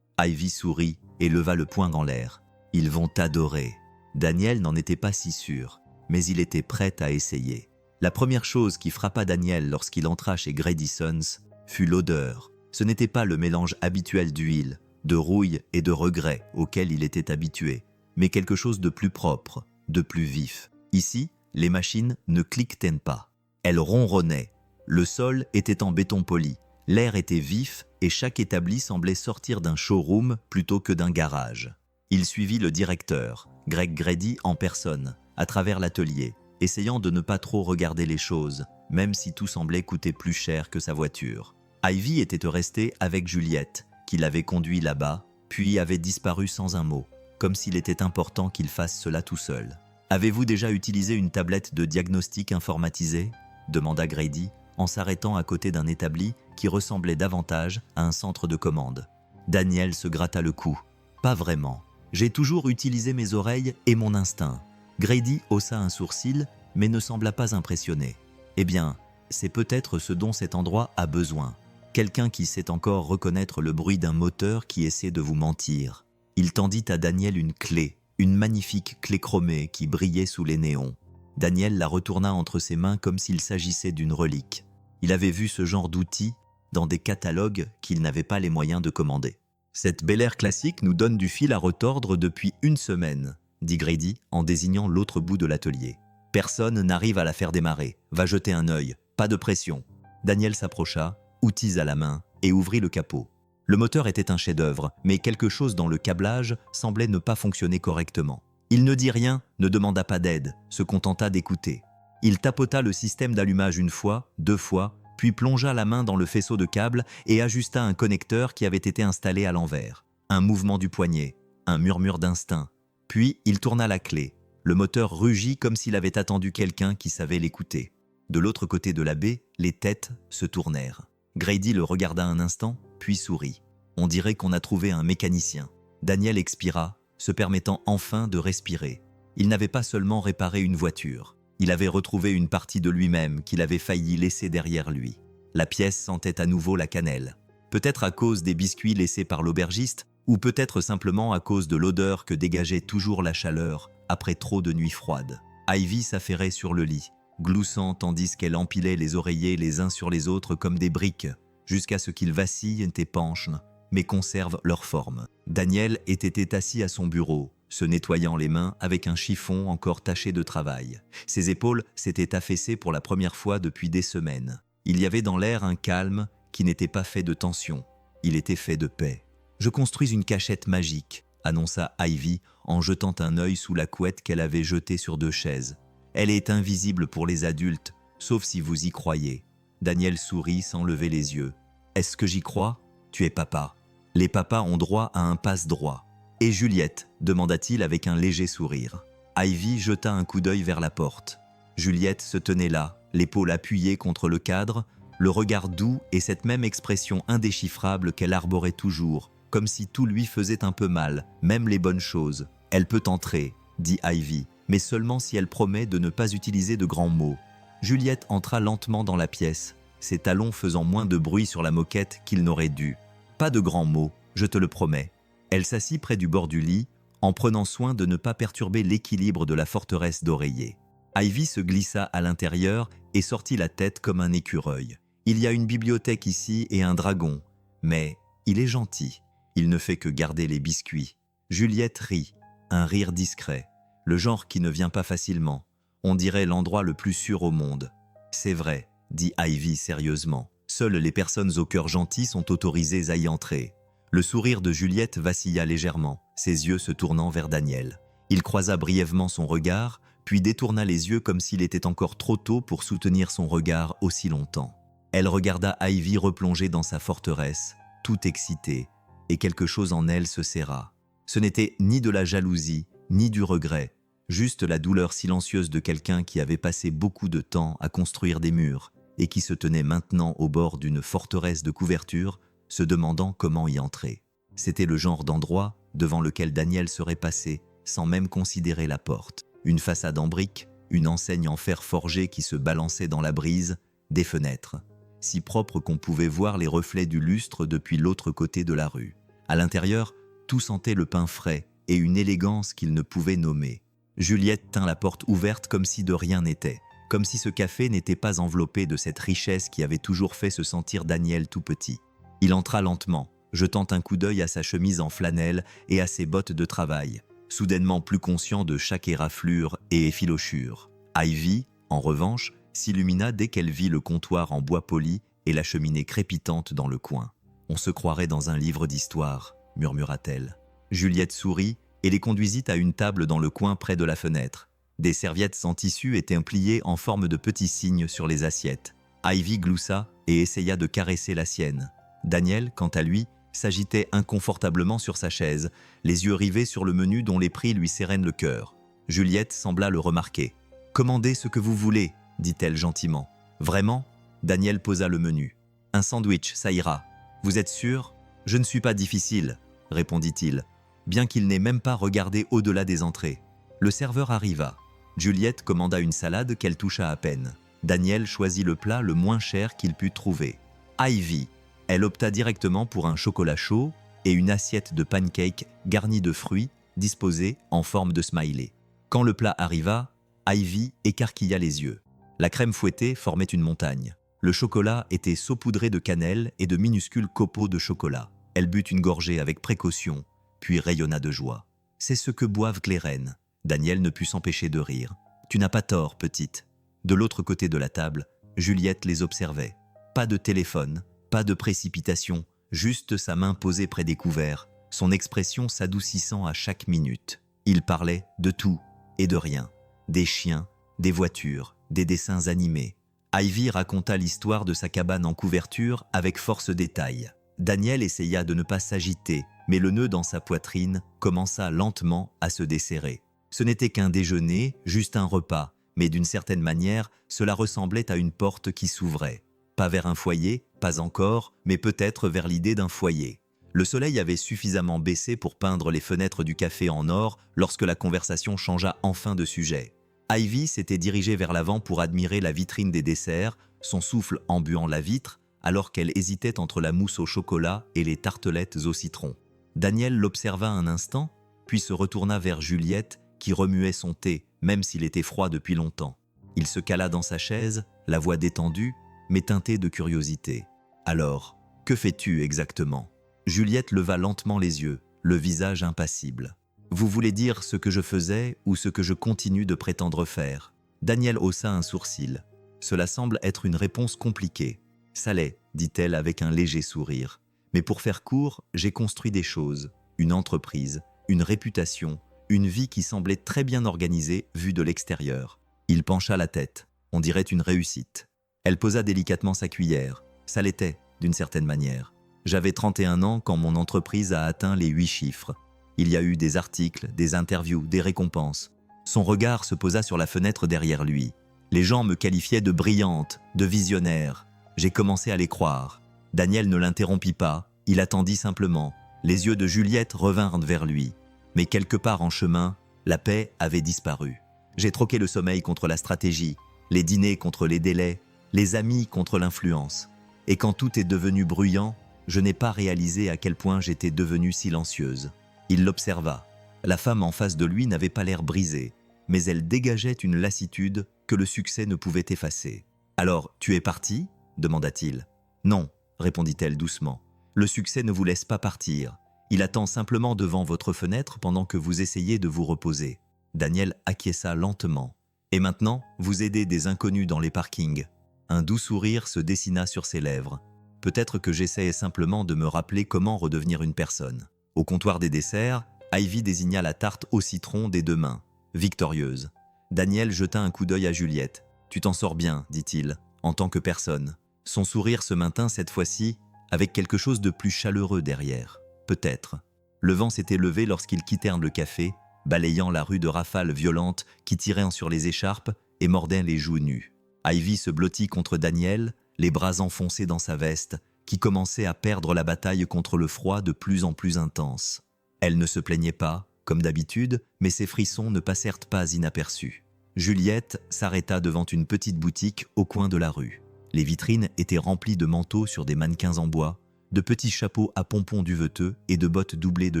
Ivy sourit et leva le poing en l'air. « Ils vont t'adorer. » Daniel n'en était pas si sûr, mais il était prêt à essayer. La première chose qui frappa Daniel lorsqu'il entra chez Grady Sons fut l'odeur. Ce n'était pas le mélange habituel d'huile, de rouille et de regret auquel il était habitué, mais quelque chose de plus propre, de plus vif. Ici, les machines ne cliquetaient pas. Elles ronronnaient. Le sol était en béton poli. L'air était vif et chaque établi semblait sortir d'un showroom plutôt que d'un garage. Il suivit le directeur, Greg Grady en personne, à travers l'atelier, essayant de ne pas trop regarder les choses, même si tout semblait coûter plus cher que sa voiture. Ivy était restée avec Juliette, qui l'avait conduit là-bas, puis avait disparu sans un mot, comme s'il était important qu'il fasse cela tout seul. « Avez-vous déjà utilisé une tablette de diagnostic informatisée ?» demanda Grady, en s'arrêtant à côté d'un établi qui ressemblait davantage à un centre de commande. Daniel se gratta le cou. « Pas vraiment. J'ai toujours utilisé mes oreilles et mon instinct. » Grady haussa un sourcil, mais ne sembla pas impressionné. « Eh bien, c'est peut-être ce dont cet endroit a besoin. Quelqu'un qui sait encore reconnaître le bruit d'un moteur qui essaie de vous mentir. » Il tendit à Daniel une clé, une magnifique clé chromée qui brillait sous les néons. Daniel la retourna entre ses mains comme s'il s'agissait d'une relique. Il avait vu ce genre d'outils dans des catalogues qu'il n'avait pas les moyens de commander. « Cette Bel Air classique nous donne du fil à retordre depuis 1 semaine, dit Grady en désignant l'autre bout de l'atelier. Personne n'arrive à la faire démarrer. Va jeter un œil. Pas de pression. Daniel s'approcha, outils à la main, et ouvrit le capot. Le moteur était un chef-d'œuvre, mais quelque chose dans le câblage semblait ne pas fonctionner correctement. Il ne dit rien, ne demanda pas d'aide, se contenta d'écouter. Il tapota le système d'allumage 1 fois, 2 fois, puis plongea la main dans le faisceau de câbles et ajusta un connecteur qui avait été installé à l'envers. Un mouvement du poignet, un murmure d'instinct. Puis il tourna la clé. Le moteur rugit comme s'il avait attendu quelqu'un qui savait l'écouter. De l'autre côté de la baie, les têtes se tournèrent. Grady le regarda un instant, puis sourit. On dirait qu'on a trouvé un mécanicien. Daniel expira, se permettant enfin de respirer. Il n'avait pas seulement réparé une voiture. Il avait retrouvé une partie de lui-même qu'il avait failli laisser derrière lui. La pièce sentait à nouveau la cannelle. Peut-être à cause des biscuits laissés par l'aubergiste, ou peut-être simplement à cause de l'odeur que dégageait toujours la chaleur après trop de nuits froides. Ivy s'affairait sur le lit, gloussant tandis qu'elle empilait les oreillers les uns sur les autres comme des briques, jusqu'à ce qu'ils vacillent et penchent, mais conservent leur forme. Daniel était assis à son bureau, se nettoyant les mains avec un chiffon encore taché de travail. Ses épaules s'étaient affaissées pour la première fois depuis des semaines. Il y avait dans l'air un calme qui n'était pas fait de tension. Il était fait de paix. « Je construis une cachette magique », annonça Ivy en jetant un œil sous la couette qu'elle avait jetée sur 2 chaises. « Elle est invisible pour les adultes, sauf si vous y croyez. » Daniel sourit sans lever les yeux. « Est-ce que j'y crois ? Tu es papa. Les papas ont droit à un passe-droit. » « Et Juliette ?» demanda-t-il avec un léger sourire. Ivy jeta un coup d'œil vers la porte. Juliette se tenait là, l'épaule appuyée contre le cadre, le regard doux et cette même expression indéchiffrable qu'elle arborait toujours, comme si tout lui faisait un peu mal, même les bonnes choses. « Elle peut entrer », dit Ivy, mais seulement si elle promet de ne pas utiliser de grands mots. Juliette entra lentement dans la pièce, ses talons faisant moins de bruit sur la moquette qu'ils n'auraient dû. « Pas de grands mots, je te le promets. » Elle s'assit près du bord du lit, en prenant soin de ne pas perturber l'équilibre de la forteresse d'oreiller. Ivy se glissa à l'intérieur et sortit la tête comme un écureuil. « Il y a une bibliothèque ici et un dragon, mais il est gentil. Il ne fait que garder les biscuits. » Juliette rit, un rire discret, le genre qui ne vient pas facilement. On dirait l'endroit le plus sûr au monde. « C'est vrai, » dit Ivy sérieusement. « Seules les personnes au cœur gentil sont autorisées à y entrer. » Le sourire de Juliette vacilla légèrement, ses yeux se tournant vers Daniel. Il croisa brièvement son regard, puis détourna les yeux comme s'il était encore trop tôt pour soutenir son regard aussi longtemps. Elle regarda Ivy replonger dans sa forteresse, tout excitée, et quelque chose en elle se serra. Ce n'était ni de la jalousie, ni du regret, juste la douleur silencieuse de quelqu'un qui avait passé beaucoup de temps à construire des murs et qui se tenait maintenant au bord d'une forteresse de couverture, se demandant comment y entrer. C'était le genre d'endroit devant lequel Daniel serait passé, sans même considérer la porte. Une façade en briques, une enseigne en fer forgé qui se balançait dans la brise, des fenêtres, si propres qu'on pouvait voir les reflets du lustre depuis l'autre côté de la rue. À l'intérieur, tout sentait le pain frais et une élégance qu'il ne pouvait nommer. Juliette tint la porte ouverte comme si de rien n'était, comme si ce café n'était pas enveloppé de cette richesse qui avait toujours fait se sentir Daniel tout petit. Il entra lentement, jetant un coup d'œil à sa chemise en flanelle et à ses bottes de travail, soudainement plus conscient de chaque éraflure et effilochure. Ivy, en revanche, s'illumina dès qu'elle vit le comptoir en bois poli et la cheminée crépitante dans le coin. « On se croirait dans un livre d'histoire », murmura-t-elle. Juliette sourit et les conduisit à une table dans le coin près de la fenêtre. Des serviettes sans tissu étaient pliées en forme de petits cygnes sur les assiettes. Ivy gloussa et essaya de caresser la sienne. Daniel, quant à lui, s'agitait inconfortablement sur sa chaise, les yeux rivés sur le menu dont les prix lui serrènent le cœur. Juliette sembla le remarquer. « Commandez ce que vous voulez », dit-elle gentiment. « Vraiment ?» Daniel posa le menu. « Un sandwich, ça ira. Vous êtes sûr ? Je ne suis pas difficile, » répondit-il, bien qu'il n'ait même pas regardé au-delà des entrées. Le serveur arriva. Juliette commanda une salade qu'elle toucha à peine. Daniel choisit le plat le moins cher qu'il put trouver. Ivy. Elle opta directement pour un chocolat chaud et une assiette de pancakes garnie de fruits disposés en forme de smiley. Quand le plat arriva, Ivy écarquilla les yeux. La crème fouettée formait une montagne. Le chocolat était saupoudré de cannelle et de minuscules copeaux de chocolat. Elle but une gorgée avec précaution, puis rayonna de joie. « C'est ce que boivent les reines. » Daniel ne put s'empêcher de rire. « Tu n'as pas tort, petite. » De l'autre côté de la table, Juliette les observait. Pas de téléphone, pas de précipitation, juste sa main posée près des couverts, son expression s'adoucissant à chaque minute. Il parlait de tout et de rien. Des chiens, des voitures, des dessins animés. Ivy raconta l'histoire de sa cabane en couverture avec force détail. Daniel essaya de ne pas s'agiter, mais le nœud dans sa poitrine commença lentement à se desserrer. Ce n'était qu'un déjeuner, juste un repas, mais d'une certaine manière, cela ressemblait à une porte qui s'ouvrait. Pas vers un foyer, pas encore, mais peut-être vers l'idée d'un foyer. Le soleil avait suffisamment baissé pour peindre les fenêtres du café en or lorsque la conversation changea enfin de sujet. Ivy s'était dirigée vers l'avant pour admirer la vitrine des desserts, son souffle embuant la vitre, alors qu'elle hésitait entre la mousse au chocolat et les tartelettes au citron. Daniel l'observa un instant, puis se retourna vers Juliette, qui remuait son thé, même s'il était froid depuis longtemps. Il se cala dans sa chaise, la voix détendue, mais teintée de curiosité. « Alors, que fais-tu exactement ?» Juliette leva lentement les yeux, le visage impassible. « Vous voulez dire ce que je faisais ou ce que je continue de prétendre faire ?» Daniel haussa un sourcil. « Cela semble être une réponse compliquée. »« Ça l'est, » dit-elle avec un léger sourire. « Mais pour faire court, j'ai construit des choses, une entreprise, une réputation, une vie qui semblait très bien organisée vue de l'extérieur. » Il pencha la tête. On dirait une réussite. Elle posa délicatement sa cuillère. Ça l'était, d'une certaine manière. J'avais 31 ans quand mon entreprise a atteint les 8 chiffres. Il y a eu des articles, des interviews, des récompenses. Son regard se posa sur la fenêtre derrière lui. Les gens me qualifiaient de brillante, de visionnaire. J'ai commencé à les croire. Daniel ne l'interrompit pas, il attendit simplement. Les yeux de Juliette revinrent vers lui. Mais quelque part en chemin, la paix avait disparu. J'ai troqué le sommeil contre la stratégie, les dîners contre les délais, les amis contre l'influence. Et quand tout est devenu bruyant, je n'ai pas réalisé à quel point j'étais devenue silencieuse. Il l'observa. La femme en face de lui n'avait pas l'air brisée, mais elle dégageait une lassitude que le succès ne pouvait effacer. « Alors, tu es parti ?» demanda-t-il. « Non, » répondit-elle doucement. « Le succès ne vous laisse pas partir. Il attend simplement devant votre fenêtre pendant que vous essayez de vous reposer. » Daniel acquiesça lentement. « Et maintenant, vous aidez des inconnus dans les parkings. » Un doux sourire se dessina sur ses lèvres. Peut-être que j'essayais simplement de me rappeler comment redevenir une personne. Au comptoir des desserts, Ivy désigna la tarte au citron des deux mains, victorieuse. Daniel jeta un coup d'œil à Juliette. « Tu t'en sors bien, dit-il, en tant que personne. » Son sourire se maintint cette fois-ci, avec quelque chose de plus chaleureux derrière. Peut-être. Le vent s'était levé lorsqu'ils quittèrent le café, balayant la rue de rafales violentes qui tiraient sur les écharpes et mordaient les joues nues. Ivy se blottit contre Daniel, les bras enfoncés dans sa veste, qui commençait à perdre la bataille contre le froid de plus en plus intense. Elle ne se plaignait pas, comme d'habitude, mais ses frissons ne passèrent pas inaperçus. Juliette s'arrêta devant une petite boutique au coin de la rue. Les vitrines étaient remplies de manteaux sur des mannequins en bois, de petits chapeaux à pompons duveteux et de bottes doublées de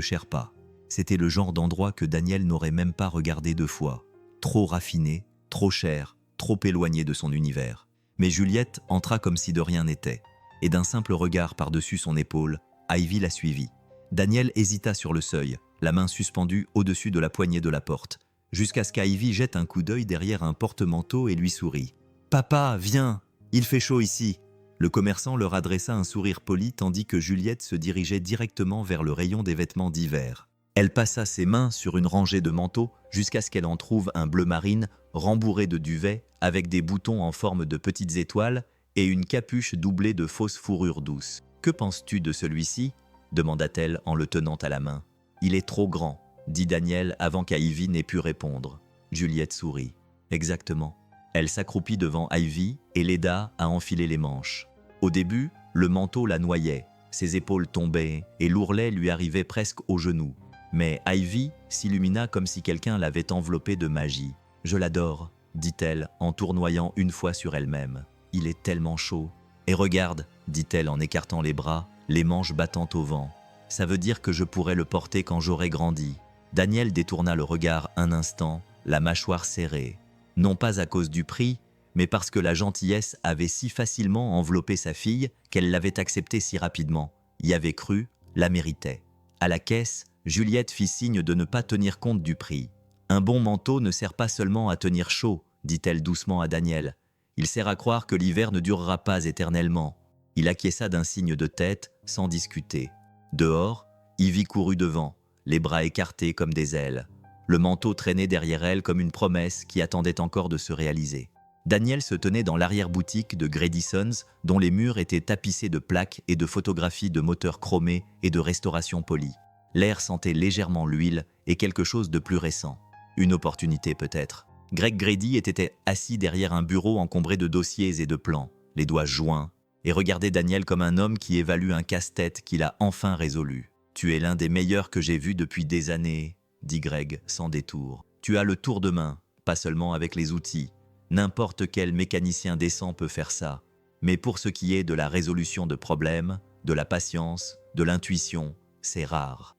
sherpa. C'était le genre d'endroit que Daniel n'aurait même pas regardé 2 fois. Trop raffiné, trop cher, trop éloigné de son univers. Mais Juliette entra comme si de rien n'était, et d'un simple regard par-dessus son épaule, Ivy la suivit. Daniel hésita sur le seuil, la main suspendue au-dessus de la poignée de la porte, jusqu'à ce qu'Ivy jette un coup d'œil derrière un porte-manteau et lui sourit. « Papa, viens, il fait chaud ici !» Le commerçant leur adressa un sourire poli tandis que Juliette se dirigeait directement vers le rayon des vêtements d'hiver. Elle passa ses mains sur une rangée de manteaux jusqu'à ce qu'elle en trouve un bleu marine rembourré de duvet avec des boutons en forme de petites étoiles et une capuche doublée de fausses fourrures douces. « Que penses-tu de celui-ci » demanda-t-elle en le tenant à la main. « Il est trop grand » dit Daniel avant qu'Ivy n'ait pu répondre. Juliette sourit. « Exactement. » Elle s'accroupit devant Ivy et l'aida à enfiler les manches. Au début, le manteau la noyait, ses épaules tombaient et l'ourlet lui arrivait presque aux genoux. Mais Ivy s'illumina comme si quelqu'un l'avait enveloppée de magie. « Je l'adore », dit-elle en tournoyant une fois sur elle-même. « Il est tellement chaud. » « Et regarde, » dit-elle en écartant les bras, les manches battant au vent. « Ça veut dire que je pourrai le porter quand j'aurai grandi. » Daniel détourna le regard un instant, la mâchoire serrée. Non pas à cause du prix, mais parce que la gentillesse avait si facilement enveloppé sa fille qu'elle l'avait acceptée si rapidement. Y avait cru, la méritait. À la caisse, Juliette fit signe de ne pas tenir compte du prix. « Un bon manteau ne sert pas seulement à tenir chaud, » dit-elle doucement à Daniel. « Il sert à croire que l'hiver ne durera pas éternellement. » Il acquiesça d'un signe de tête, sans discuter. Dehors, Ivy courut devant, les bras écartés comme des ailes. Le manteau traînait derrière elle comme une promesse qui attendait encore de se réaliser. Daniel se tenait dans l'arrière-boutique de Grady Sons, dont les murs étaient tapissés de plaques et de photographies de moteurs chromés et de restauration polie. L'air sentait légèrement l'huile et quelque chose de plus récent. Une opportunité peut-être. Greg Grady était assis derrière un bureau encombré de dossiers et de plans, les doigts joints, et regardait Daniel comme un homme qui évalue un casse-tête qu'il a enfin résolu. « Tu es l'un des meilleurs que j'ai vus depuis des années », dit Greg sans détour. « Tu as le tour de main, pas seulement avec les outils. N'importe quel mécanicien décent peut faire ça. Mais pour ce qui est de la résolution de problèmes, de la patience, de l'intuition, c'est rare. »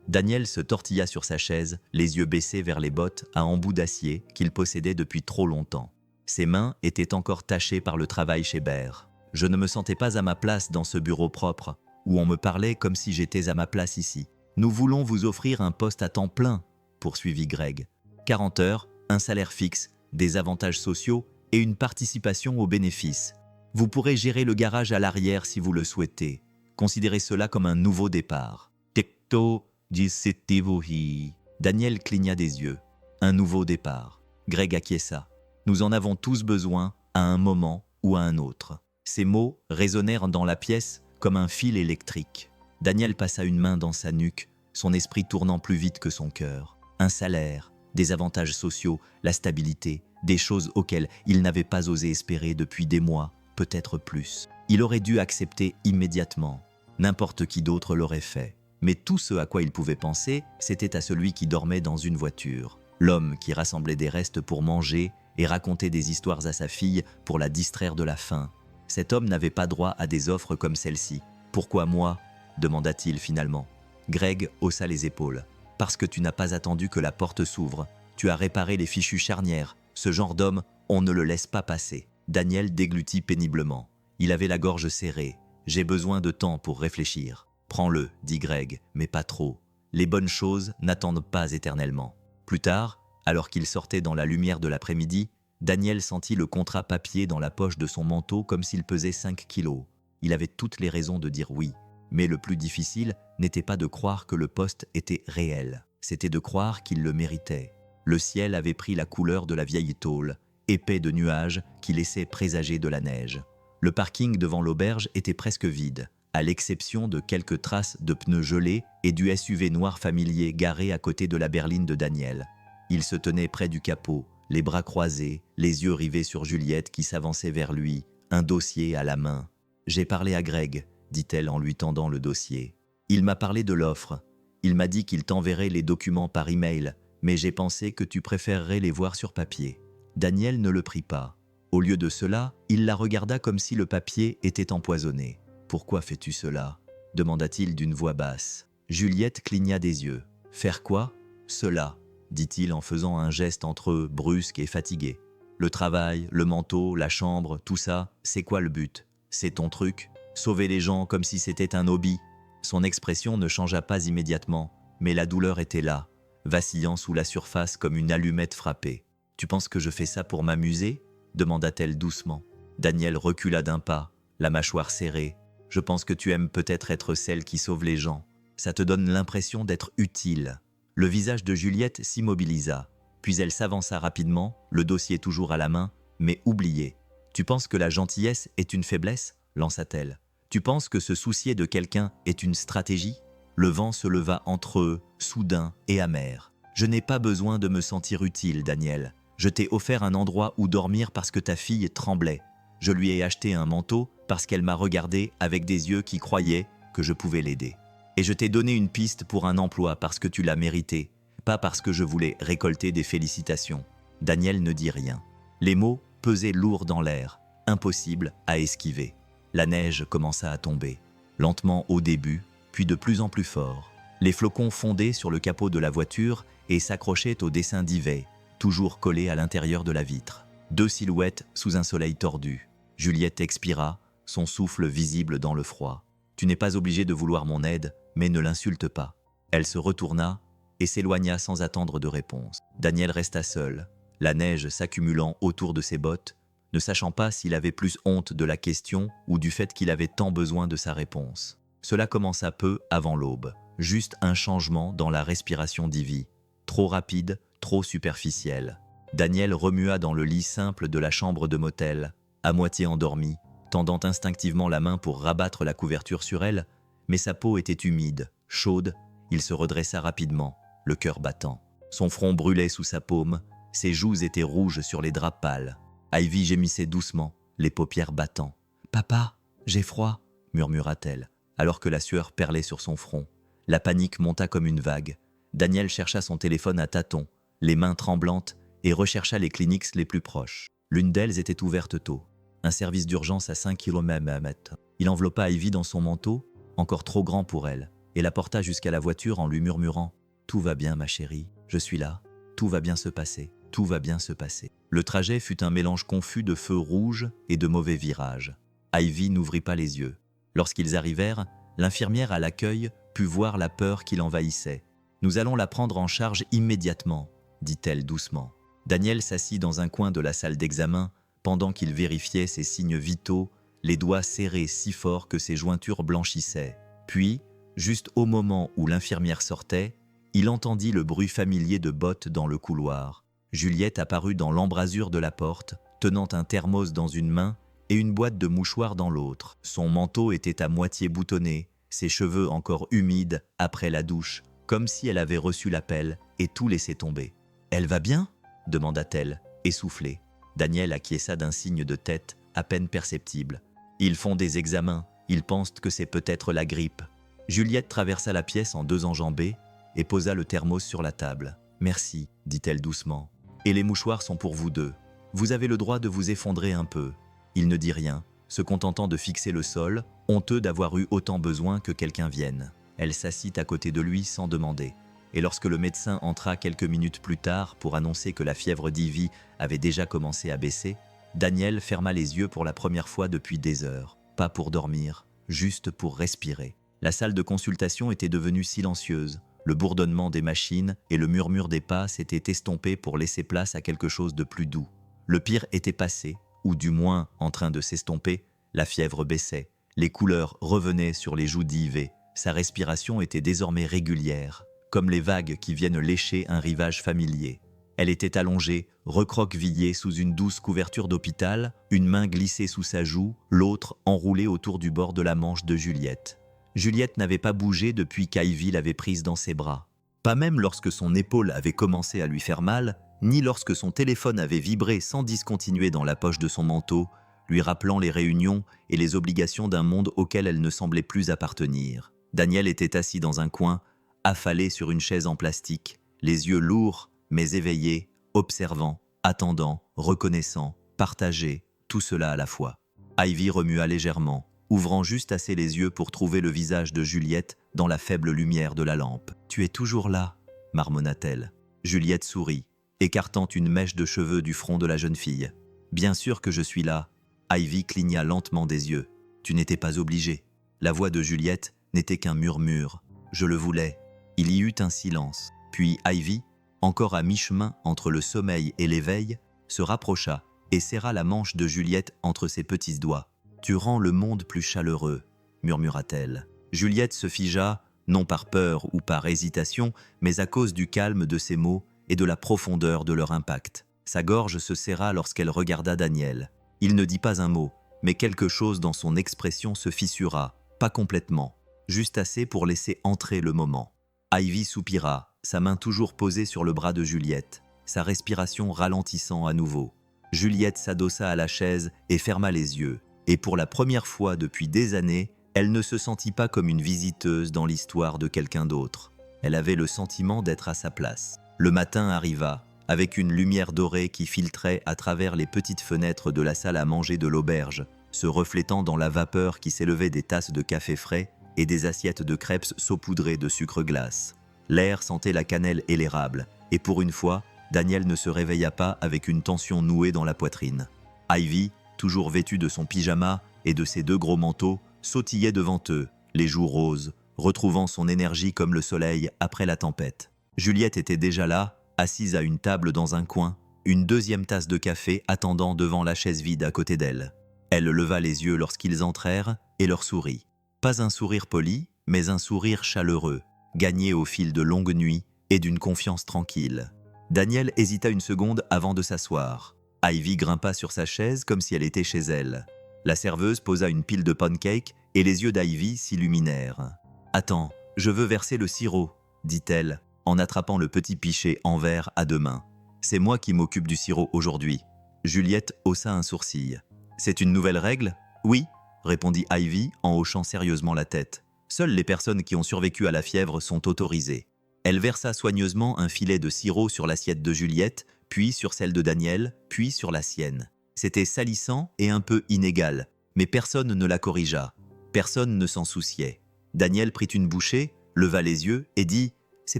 Daniel se tortilla sur sa chaise, les yeux baissés vers les bottes à embout d'acier qu'il possédait depuis trop longtemps. Ses mains étaient encore tachées par le travail chez Baer. Je ne me sentais pas à ma place dans ce bureau propre, où on me parlait comme si j'étais à ma place ici. « Nous voulons vous offrir un poste à temps plein, » poursuivit Greg. 40 heures, un salaire fixe, des avantages sociaux et une participation aux bénéfices. Vous pourrez gérer le garage à l'arrière si vous le souhaitez. Considérez cela comme un nouveau départ. Tecto disetivohi. Daniel cligna des yeux. Un nouveau départ. Greg acquiesça. Nous en avons tous besoin à un moment ou à un autre. Ces mots résonnèrent dans la pièce comme un fil électrique. Daniel passa une main dans sa nuque, son esprit tournant plus vite que son cœur. Un salaire, des avantages sociaux, la stabilité, des choses auxquelles il n'avait pas osé espérer depuis des mois, peut-être plus. Il aurait dû accepter immédiatement. N'importe qui d'autre l'aurait fait. Mais tout ce à quoi il pouvait penser, c'était à celui qui dormait dans une voiture. L'homme qui rassemblait des restes pour manger et racontait des histoires à sa fille pour la distraire de la faim. Cet homme n'avait pas droit à des offres comme celle-ci. « Pourquoi moi ?» demanda-t-il finalement. Greg haussa les épaules. « Parce que tu n'as pas attendu que la porte s'ouvre. Tu as réparé les fichues charnières. Ce genre d'homme, on ne le laisse pas passer. » Daniel déglutit péniblement. Il avait la gorge serrée. « J'ai besoin de temps pour réfléchir. »« Prends-le, dit Greg, mais pas trop. Les bonnes choses n'attendent pas éternellement. » Plus tard, alors qu'il sortait dans la lumière de l'après-midi, Daniel sentit le contrat papier dans la poche de son manteau comme s'il pesait 5 kilos. Il avait toutes les raisons de dire oui. Mais le plus difficile n'était pas de croire que le poste était réel. C'était de croire qu'il le méritait. Le ciel avait pris la couleur de la vieille tôle, épais de nuages qui laissaient présager de la neige. Le parking devant l'auberge était presque vide, à l'exception de quelques traces de pneus gelés et du SUV noir familier garé à côté de la berline de Daniel. Il se tenait près du capot, les bras croisés, les yeux rivés sur Juliette qui s'avançait vers lui, un dossier à la main. « J'ai parlé à Greg », dit-elle en lui tendant le dossier. « Il m'a parlé de l'offre. Il m'a dit qu'il t'enverrait les documents par email, mais j'ai pensé que tu préférerais les voir sur papier. » Daniel ne le prit pas. Au lieu de cela, il la regarda comme si le papier était empoisonné. « Pourquoi fais-tu cela ?» demanda-t-il d'une voix basse. Juliette cligna des yeux. « Faire quoi ? Cela ?» dit-il en faisant un geste entre eux brusque et fatigué. « Le travail, le manteau, la chambre, tout ça, c'est quoi le but ? C'est ton truc ? Sauver les gens comme si c'était un hobby ?» Son expression ne changea pas immédiatement, mais la douleur était là, vacillant sous la surface comme une allumette frappée. « Tu penses que je fais ça pour m'amuser ?» demanda-t-elle doucement. Daniel recula d'un pas, la mâchoire serrée. « Je pense que tu aimes peut-être être celle qui sauve les gens. Ça te donne l'impression d'être utile. » Le visage de Juliette s'immobilisa, puis elle s'avança rapidement, le dossier toujours à la main, mais oublié. « Tu penses que la gentillesse est une faiblesse ?» lança-t-elle. « Tu penses que se soucier de quelqu'un est une stratégie ?» Le vent se leva entre eux, soudain et amer. « Je n'ai pas besoin de me sentir utile, Daniel. Je t'ai offert un endroit où dormir parce que ta fille tremblait. Je lui ai acheté un manteau parce qu'elle m'a regardé avec des yeux qui croyaient que je pouvais l'aider. Et je t'ai donné une piste pour un emploi parce que tu l'as mérité, pas parce que je voulais récolter des félicitations. » Daniel ne dit rien. Les mots pesaient lourd dans l'air, impossible à esquiver. La neige commença à tomber, lentement au début, puis de plus en plus fort. Les flocons fondaient sur le capot de la voiture et s'accrochaient au dessin d'Yvet, toujours collé à l'intérieur de la vitre. 2 silhouettes sous un soleil tordu. Juliette expira, son souffle visible dans le froid. « Tu n'es pas obligé de vouloir mon aide, mais ne l'insulte pas. » Elle se retourna et s'éloigna sans attendre de réponse. Daniel resta seul, la neige s'accumulant autour de ses bottes, ne sachant pas s'il avait plus honte de la question ou du fait qu'il avait tant besoin de sa réponse. Cela commença peu avant l'aube, juste un changement dans la respiration d'Ivy, trop rapide, trop superficielle. Daniel remua dans le lit simple de la chambre de motel, à moitié endormi, tendant instinctivement la main pour rabattre la couverture sur elle, mais sa peau était humide, chaude, il se redressa rapidement, le cœur battant. Son front brûlait sous sa paume, ses joues étaient rouges sur les draps pâles. Ivy gémissait doucement, les paupières battant. « Papa, j'ai froid » murmura-t-elle, alors que la sueur perlait sur son front. La panique monta comme une vague. Daniel chercha son téléphone à tâtons, les mains tremblantes, et rechercha les cliniques les plus proches. L'une d'elles était ouverte tôt. Un service d'urgence à 5 km. Il enveloppa Ivy dans son manteau, encore trop grand pour elle, et la porta jusqu'à la voiture en lui murmurant « Tout va bien, ma chérie, je suis là, tout va bien se passer, tout va bien se passer. » Le trajet fut un mélange confus de feux rouges et de mauvais virages. Ivy n'ouvrit pas les yeux. Lorsqu'ils arrivèrent, l'infirmière à l'accueil put voir la peur qui l'envahissait. « Nous allons la prendre en charge immédiatement », dit-elle doucement. Daniel s'assit dans un coin de la salle d'examen pendant qu'il vérifiait ses signes vitaux, les doigts serrés si fort que ses jointures blanchissaient. Puis, juste au moment où l'infirmière sortait, il entendit le bruit familier de bottes dans le couloir. Juliette apparut dans l'embrasure de la porte, tenant un thermos dans une main et une boîte de mouchoirs dans l'autre. Son manteau était à moitié boutonné, ses cheveux encore humides après la douche, comme si elle avait reçu l'appel et tout laissé tomber. Elle va bien ?» demanda-t-elle, essoufflée. Daniel acquiesça d'un signe de tête à peine perceptible. « Ils font des examens, ils pensent que c'est peut-être la grippe. » Juliette traversa la pièce en 2 enjambées et posa le thermos sur la table. « Merci, dit-elle doucement. Et les mouchoirs sont pour vous deux. Vous avez le droit de vous effondrer un peu. » Il ne dit rien, se contentant de fixer le sol, honteux d'avoir eu autant besoin que quelqu'un vienne. Elle s'assit à côté de lui sans demander. Et lorsque le médecin entra quelques minutes plus tard pour annoncer que la fièvre d'Ivy avait déjà commencé à baisser, Daniel ferma les yeux pour la première fois depuis des heures. Pas pour dormir, juste pour respirer. La salle de consultation était devenue silencieuse. Le bourdonnement des machines et le murmure des pas s'étaient estompés pour laisser place à quelque chose de plus doux. Le pire était passé, ou du moins en train de s'estomper. La fièvre baissait, les couleurs revenaient sur les joues d'Yves. Sa respiration était désormais régulière, comme les vagues qui viennent lécher un rivage familier. Elle était allongée, recroquevillée sous une douce couverture d'hôpital, une main glissée sous sa joue, l'autre enroulée autour du bord de la manche de Juliette. Juliette n'avait pas bougé depuis qu'Ivy l'avait prise dans ses bras. Pas même lorsque son épaule avait commencé à lui faire mal, ni lorsque son téléphone avait vibré sans discontinuer dans la poche de son manteau, lui rappelant les réunions et les obligations d'un monde auquel elle ne semblait plus appartenir. Daniel était assis dans un coin, affalé sur une chaise en plastique, les yeux lourds mais éveillés, observant, attendant, reconnaissant, partagé, tout cela à la fois. Ivy remua légèrement, ouvrant juste assez les yeux pour trouver le visage de Juliette dans la faible lumière de la lampe. « Tu es toujours là ?» marmonna-t-elle. Juliette sourit, écartant une mèche de cheveux du front de la jeune fille. « Bien sûr que je suis là. » Ivy cligna lentement des yeux. « Tu n'étais pas obligée. » La voix de Juliette n'était qu'un murmure. « Je le voulais. » Il y eut un silence. Puis Ivy, encore à mi-chemin entre le sommeil et l'éveil, se rapprocha et serra la manche de Juliette entre ses petits doigts. « Tu rends le monde plus chaleureux, » murmura-t-elle. Juliette se figea, non par peur ou par hésitation, mais à cause du calme de ses mots et de la profondeur de leur impact. Sa gorge se serra lorsqu'elle regarda Daniel. Il ne dit pas un mot, mais quelque chose dans son expression se fissura, pas complètement, juste assez pour laisser entrer le moment. Ivy soupira, sa main toujours posée sur le bras de Juliette, sa respiration ralentissant à nouveau. Juliette s'adossa à la chaise et ferma les yeux, et pour la première fois depuis des années, elle ne se sentit pas comme une visiteuse dans l'histoire de quelqu'un d'autre. Elle avait le sentiment d'être à sa place. Le matin arriva, avec une lumière dorée qui filtrait à travers les petites fenêtres de la salle à manger de l'auberge, se reflétant dans la vapeur qui s'élevait des tasses de café frais et des assiettes de crêpes saupoudrées de sucre glace. L'air sentait la cannelle et l'érable, et pour une fois, Daniel ne se réveilla pas avec une tension nouée dans la poitrine. Ivy, toujours vêtue de son pyjama et de ses 2 gros manteaux, sautillait devant eux, les joues roses, retrouvant son énergie comme le soleil après la tempête. Juliette était déjà là, assise à une table dans un coin, une 2e tasse de café attendant devant la chaise vide à côté d'elle. Elle leva les yeux lorsqu'ils entrèrent et leur sourit. Pas un sourire poli, mais un sourire chaleureux, gagné au fil de longues nuits et d'une confiance tranquille. Daniel hésita une seconde avant de s'asseoir. Ivy grimpa sur sa chaise comme si elle était chez elle. La serveuse posa une pile de pancakes et les yeux d'Ivy s'illuminèrent. « Attends, je veux verser le sirop, » dit-elle, en attrapant le petit pichet en verre à 2 mains. « C'est moi qui m'occupe du sirop aujourd'hui. » Juliette haussa un sourcil. « C'est une nouvelle règle ? » ?»« Oui, » répondit Ivy en hochant sérieusement la tête. « Seules les personnes qui ont survécu à la fièvre sont autorisées. » Elle versa soigneusement un filet de sirop sur l'assiette de Juliette, puis sur celle de Daniel, puis sur la sienne. C'était salissant et un peu inégal, mais personne ne la corrigea. Personne ne s'en souciait. Daniel prit une bouchée, leva les yeux et dit « C'est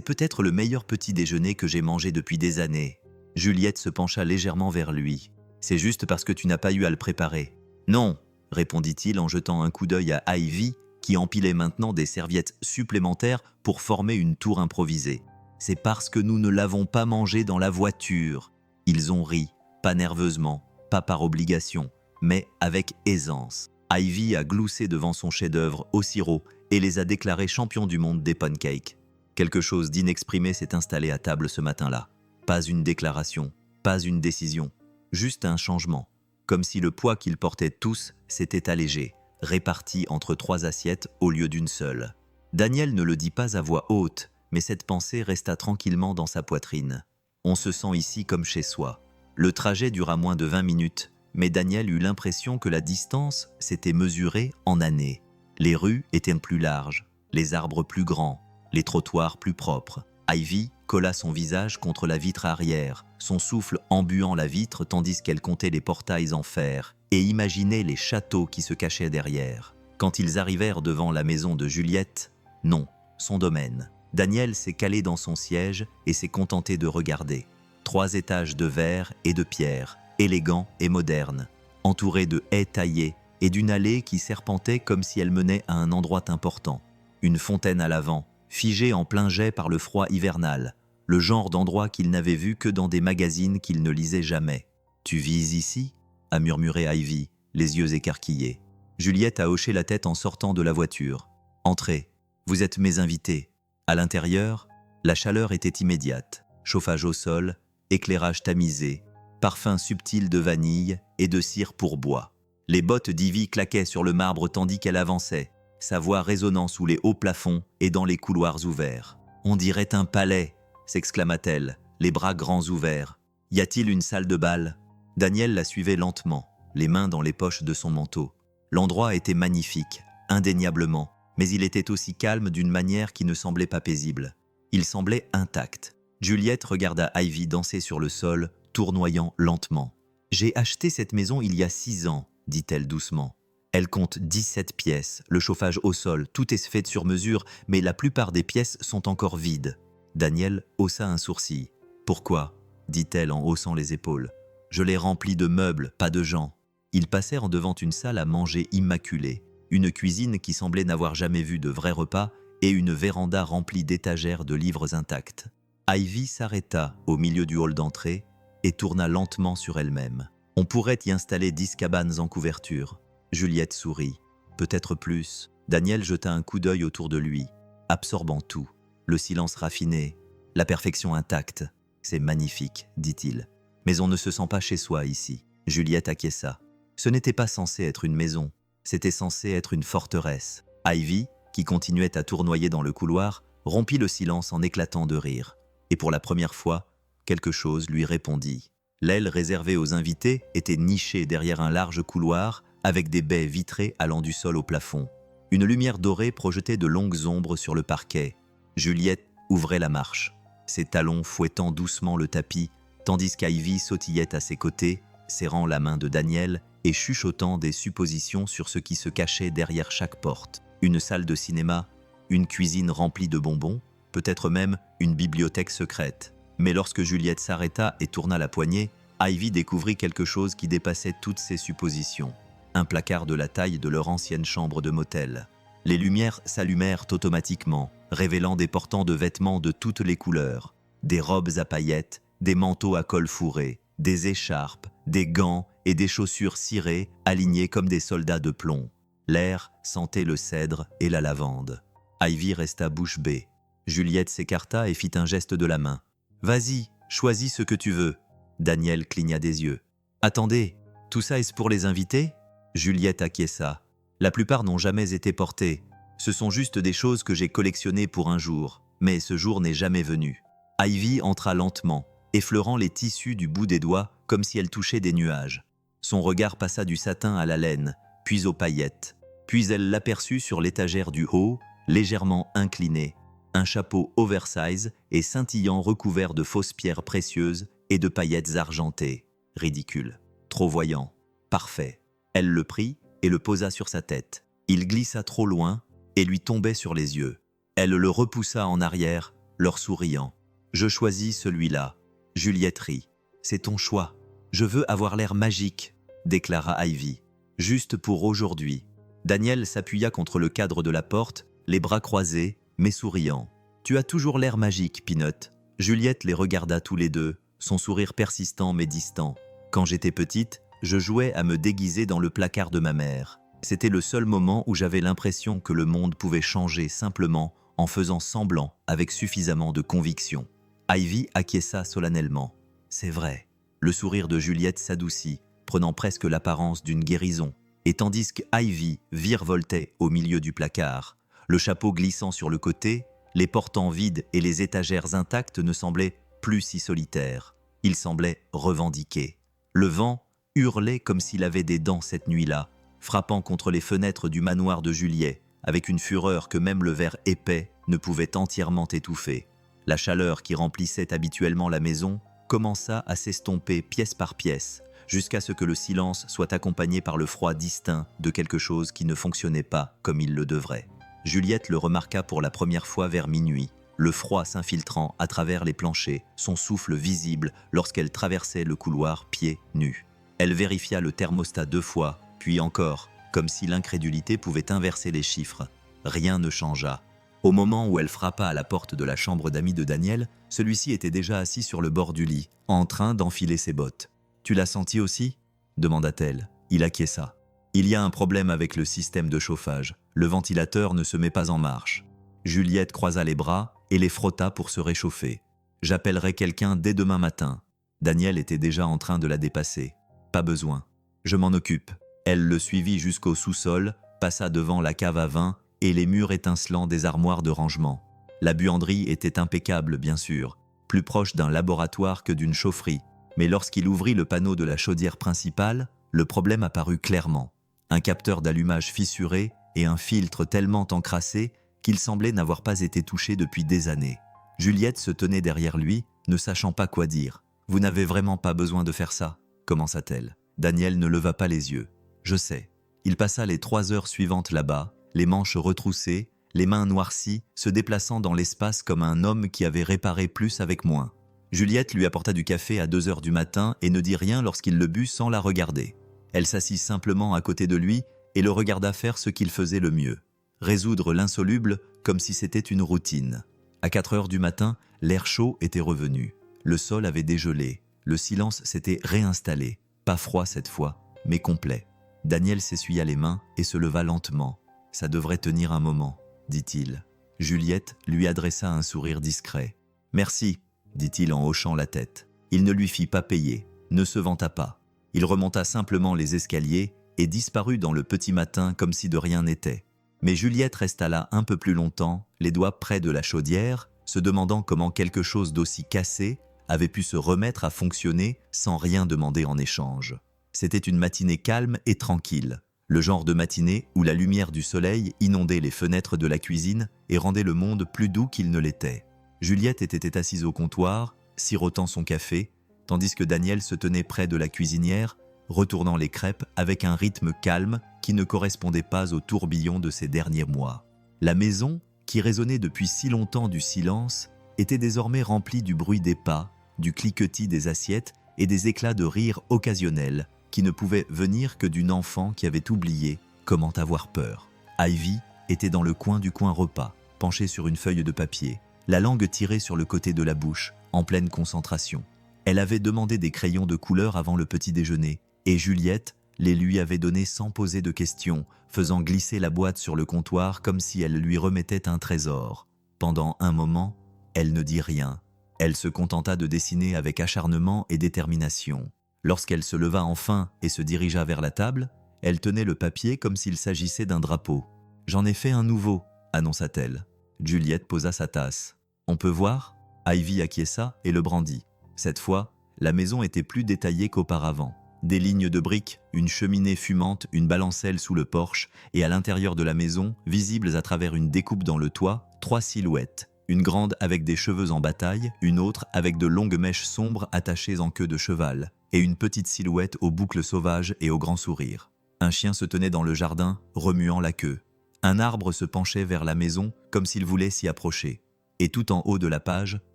peut-être le meilleur petit déjeuner que j'ai mangé depuis des années. » Juliette se pencha légèrement vers lui. « C'est juste parce que tu n'as pas eu à le préparer. »« Non, » répondit-il en jetant un coup d'œil à Ivy, qui empilait maintenant des serviettes supplémentaires pour former une tour improvisée. « C'est parce que nous ne l'avons pas mangé dans la voiture. » Ils ont ri, pas nerveusement, pas par obligation, mais avec aisance. Ivy a gloussé devant son chef-d'œuvre au sirop et les a déclarés champions du monde des pancakes. Quelque chose d'inexprimé s'est installé à table ce matin-là. Pas une déclaration, pas une décision, juste un changement. Comme si le poids qu'ils portaient tous s'était allégé, réparti entre 3 assiettes au lieu d'une seule. Daniel ne le dit pas à voix haute, mais cette pensée resta tranquillement dans sa poitrine. On se sent ici comme chez soi. Le trajet dura moins de 20 minutes, mais Daniel eut l'impression que la distance s'était mesurée en années. Les rues étaient plus larges, les arbres plus grands, les trottoirs plus propres. Ivy colla son visage contre la vitre arrière, son souffle embuant la vitre tandis qu'elle comptait les portails en fer et imaginait les châteaux qui se cachaient derrière. Quand ils arrivèrent devant la maison de Juliette, non, son domaine. Daniel s'est calé dans son siège et s'est contenté de regarder. 3 étages de verre et de pierre, élégants et modernes, entourés de haies taillées et d'une allée qui serpentait comme si elle menait à un endroit important. Une fontaine à l'avant, figée en plein jet par le froid hivernal, le genre d'endroit qu'il n'avait vu que dans des magazines qu'il ne lisait jamais. « Tu vis ici ?» a murmuré Ivy, les yeux écarquillés. Juliette a hoché la tête en sortant de la voiture. « Entrez, vous êtes mes invités. » À l'intérieur, la chaleur était immédiate. Chauffage au sol, éclairage tamisé, parfum subtil de vanille et de cire pour bois. Les bottes d'Ivy claquaient sur le marbre tandis qu'elle avançait, sa voix résonnant sous les hauts plafonds et dans les couloirs ouverts. « On dirait un palais !» s'exclama-t-elle, les bras grands ouverts. « Y a-t-il une salle de bal ?» Daniel la suivait lentement, les mains dans les poches de son manteau. L'endroit était magnifique, indéniablement, mais il était aussi calme d'une manière qui ne semblait pas paisible. Il semblait intact. Juliette regarda Ivy danser sur le sol, tournoyant lentement. « J'ai acheté cette maison il y a 6 ans, dit-elle doucement. Elle compte 17 pièces, le chauffage au sol, tout est fait sur mesure, mais la plupart des pièces sont encore vides. » Daniel haussa un sourcil. « Pourquoi ?» dit-elle en haussant les épaules. « Je l'ai rempli de meubles, pas de gens. » Ils passèrent devant une salle à manger immaculée, une cuisine qui semblait n'avoir jamais vu de vrai repas et une véranda remplie d'étagères de livres intacts. Ivy s'arrêta au milieu du hall d'entrée et tourna lentement sur elle-même. On pourrait y installer 10 cabanes en couverture. Juliette sourit. Peut-être plus. Daniel jeta un coup d'œil autour de lui, absorbant tout. Le silence raffiné, la perfection intacte. C'est magnifique, dit-il. Mais on ne se sent pas chez soi ici. Juliette acquiesça. Ce n'était pas censé être une maison, c'était censé être une forteresse. Ivy, qui continuait à tournoyer dans le couloir, rompit le silence en éclatant de rire. Et pour la première fois, quelque chose lui répondit. L'aile réservée aux invités était nichée derrière un large couloir avec des baies vitrées allant du sol au plafond. Une lumière dorée projetait de longues ombres sur le parquet. Juliette ouvrait la marche, ses talons fouettant doucement le tapis, tandis qu'Ivy sautillait à ses côtés, serrant la main de Daniel et chuchotant des suppositions sur ce qui se cachait derrière chaque porte. Une salle de cinéma, une cuisine remplie de bonbons, peut-être même une bibliothèque secrète. Mais lorsque Juliette s'arrêta et tourna la poignée, Ivy découvrit quelque chose qui dépassait toutes ses suppositions. Un placard de la taille de leur ancienne chambre de motel. Les lumières s'allumèrent automatiquement, révélant des portants de vêtements de toutes les couleurs. Des robes à paillettes, des manteaux à col fourré, des écharpes, des gants et des chaussures cirées alignés comme des soldats de plomb. L'air sentait le cèdre et la lavande. Ivy resta bouche bée. Juliette s'écarta et fit un geste de la main. « Vas-y, choisis ce que tu veux. » Daniel cligna des yeux. « Attendez, tout ça est pour les invités ?» Juliette acquiesça. « La plupart n'ont jamais été portés. Ce sont juste des choses que j'ai collectionnées pour un jour. Mais ce jour n'est jamais venu. » Ivy entra lentement, effleurant les tissus du bout des doigts comme si elle touchait des nuages. Son regard passa du satin à la laine, puis aux paillettes. Puis elle l'aperçut sur l'étagère du haut, légèrement inclinée. Un chapeau oversize et scintillant recouvert de fausses pierres précieuses et de paillettes argentées. Ridicule. Trop voyant. Parfait. Elle le prit et le posa sur sa tête. Il glissa trop loin et lui tombait sur les yeux. Elle le repoussa en arrière, leur souriant. « Je choisis celui-là. » Juliette rit. « C'est ton choix. Je veux avoir l'air magique, » déclara Ivy. « Juste pour aujourd'hui. » Daniel s'appuya contre le cadre de la porte, les bras croisés, mais souriant. « Tu as toujours l'air magique, Peanut. » Juliette les regarda tous les deux, son sourire persistant mais distant. « Quand j'étais petite, je jouais à me déguiser dans le placard de ma mère. C'était le seul moment où j'avais l'impression que le monde pouvait changer simplement en faisant semblant avec suffisamment de conviction. » Ivy acquiesça solennellement. « C'est vrai. » Le sourire de Juliette s'adoucit, prenant presque l'apparence d'une guérison. Et tandis qu'Ivy virevoltait au milieu du placard, le chapeau glissant sur le côté, les portants vides et les étagères intactes ne semblaient plus si solitaire. Il semblait revendiquer. Le vent hurlait comme s'il avait des dents cette nuit-là, frappant contre les fenêtres du manoir de Juliet, avec une fureur que même le verre épais ne pouvait entièrement étouffer. La chaleur qui remplissait habituellement la maison commença à s'estomper pièce par pièce, jusqu'à ce que le silence soit accompagné par le froid distinct de quelque chose qui ne fonctionnait pas comme il le devrait. Juliette le remarqua pour la première fois vers minuit, le froid s'infiltrant à travers les planchers, son souffle visible lorsqu'elle traversait le couloir pieds nus. Elle vérifia le thermostat 2 fois, puis encore, comme si l'incrédulité pouvait inverser les chiffres. Rien ne changea. Au moment où elle frappa à la porte de la chambre d'amis de Daniel, celui-ci était déjà assis sur le bord du lit, en train d'enfiler ses bottes. « Tu l'as senti aussi ?» demanda-t-elle. Il acquiesça. « Il y a un problème avec le système de chauffage. Le ventilateur ne se met pas en marche. » Juliette croisa les bras et les frotta pour se réchauffer. « J'appellerai quelqu'un dès demain matin. » Daniel était déjà en train de la dépasser. « Pas besoin. Je m'en occupe. » Elle le suivit jusqu'au sous-sol, passa devant la cave à vin et les murs étincelants des armoires de rangement. La buanderie était impeccable, bien sûr, plus proche d'un laboratoire que d'une chaufferie. Mais lorsqu'il ouvrit le panneau de la chaudière principale, le problème apparut clairement. Un capteur d'allumage fissuré et un filtre tellement encrassé qu'il semblait n'avoir pas été touché depuis des années. Juliette se tenait derrière lui, ne sachant pas quoi dire. « Vous n'avez vraiment pas besoin de faire ça ?» commença-t-elle. Daniel ne leva pas les yeux. « Je sais. » Il passa les 3 heures suivantes là-bas, les manches retroussées, les mains noircies, se déplaçant dans l'espace comme un homme qui avait réparé plus avec moins. Juliette lui apporta du café à 2 heures du matin et ne dit rien lorsqu'il le but sans la regarder. Elle s'assit simplement à côté de lui et le regarda faire ce qu'il faisait le mieux. Résoudre l'insoluble comme si c'était une routine. À 4 heures du matin, l'air chaud était revenu. Le sol avait dégelé. Le silence s'était réinstallé. Pas froid cette fois, mais complet. Daniel s'essuya les mains et se leva lentement. « Ça devrait tenir un moment, » dit-il. Juliette lui adressa un sourire discret. « Merci, » dit-il en hochant la tête. Il ne lui fit pas payer, ne se vanta pas. Il remonta simplement les escaliers et disparut dans le petit matin comme si de rien n'était. Mais Juliette resta là un peu plus longtemps, les doigts près de la chaudière, se demandant comment quelque chose d'aussi cassé avait pu se remettre à fonctionner sans rien demander en échange. C'était une matinée calme et tranquille, le genre de matinée où la lumière du soleil inondait les fenêtres de la cuisine et rendait le monde plus doux qu'il ne l'était. Juliette était assise au comptoir, sirotant son café, tandis que Daniel se tenait près de la cuisinière, retournant les crêpes avec un rythme calme qui ne correspondait pas au tourbillon de ces derniers mois. La maison, qui résonnait depuis si longtemps du silence, était désormais remplie du bruit des pas, du cliquetis des assiettes et des éclats de rire occasionnels qui ne pouvaient venir que d'une enfant qui avait oublié comment avoir peur. Ivy était dans le coin du coin repas, penchée sur une feuille de papier, la langue tirée sur le côté de la bouche, en pleine concentration. Elle avait demandé des crayons de couleur avant le petit déjeuner, et Juliette les lui avait donnés sans poser de questions, faisant glisser la boîte sur le comptoir comme si elle lui remettait un trésor. Pendant un moment, elle ne dit rien. Elle se contenta de dessiner avec acharnement et détermination. Lorsqu'elle se leva enfin et se dirigea vers la table, elle tenait le papier comme s'il s'agissait d'un drapeau. « J'en ai fait un nouveau », annonça-t-elle. Juliette posa sa tasse. « On peut voir ?» Ivy acquiesça et le brandit. Cette fois, la maison était plus détaillée qu'auparavant. Des lignes de briques, une cheminée fumante, une balancelle sous le porche, et à l'intérieur de la maison, visibles à travers une découpe dans le toit, 3 silhouettes. Une grande avec des cheveux en bataille, une autre avec de longues mèches sombres attachées en queue de cheval, et une petite silhouette aux boucles sauvages et au grand sourire. Un chien se tenait dans le jardin, remuant la queue. Un arbre se penchait vers la maison comme s'il voulait s'y approcher. Et tout en haut de la page,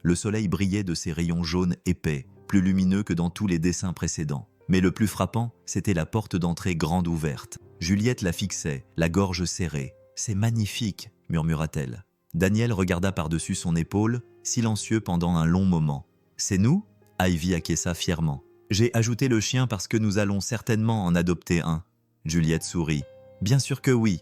le soleil brillait de ses rayons jaunes épais, plus lumineux que dans tous les dessins précédents. Mais le plus frappant, c'était la porte d'entrée grande ouverte. Juliette la fixait, la gorge serrée. « C'est magnifique !» murmura-t-elle. Daniel regarda par-dessus son épaule, silencieux pendant un long moment. « C'est nous ?» Ivy acquiesça fièrement. « J'ai ajouté le chien parce que nous allons certainement en adopter un. » Juliette sourit. « Bien sûr que oui. »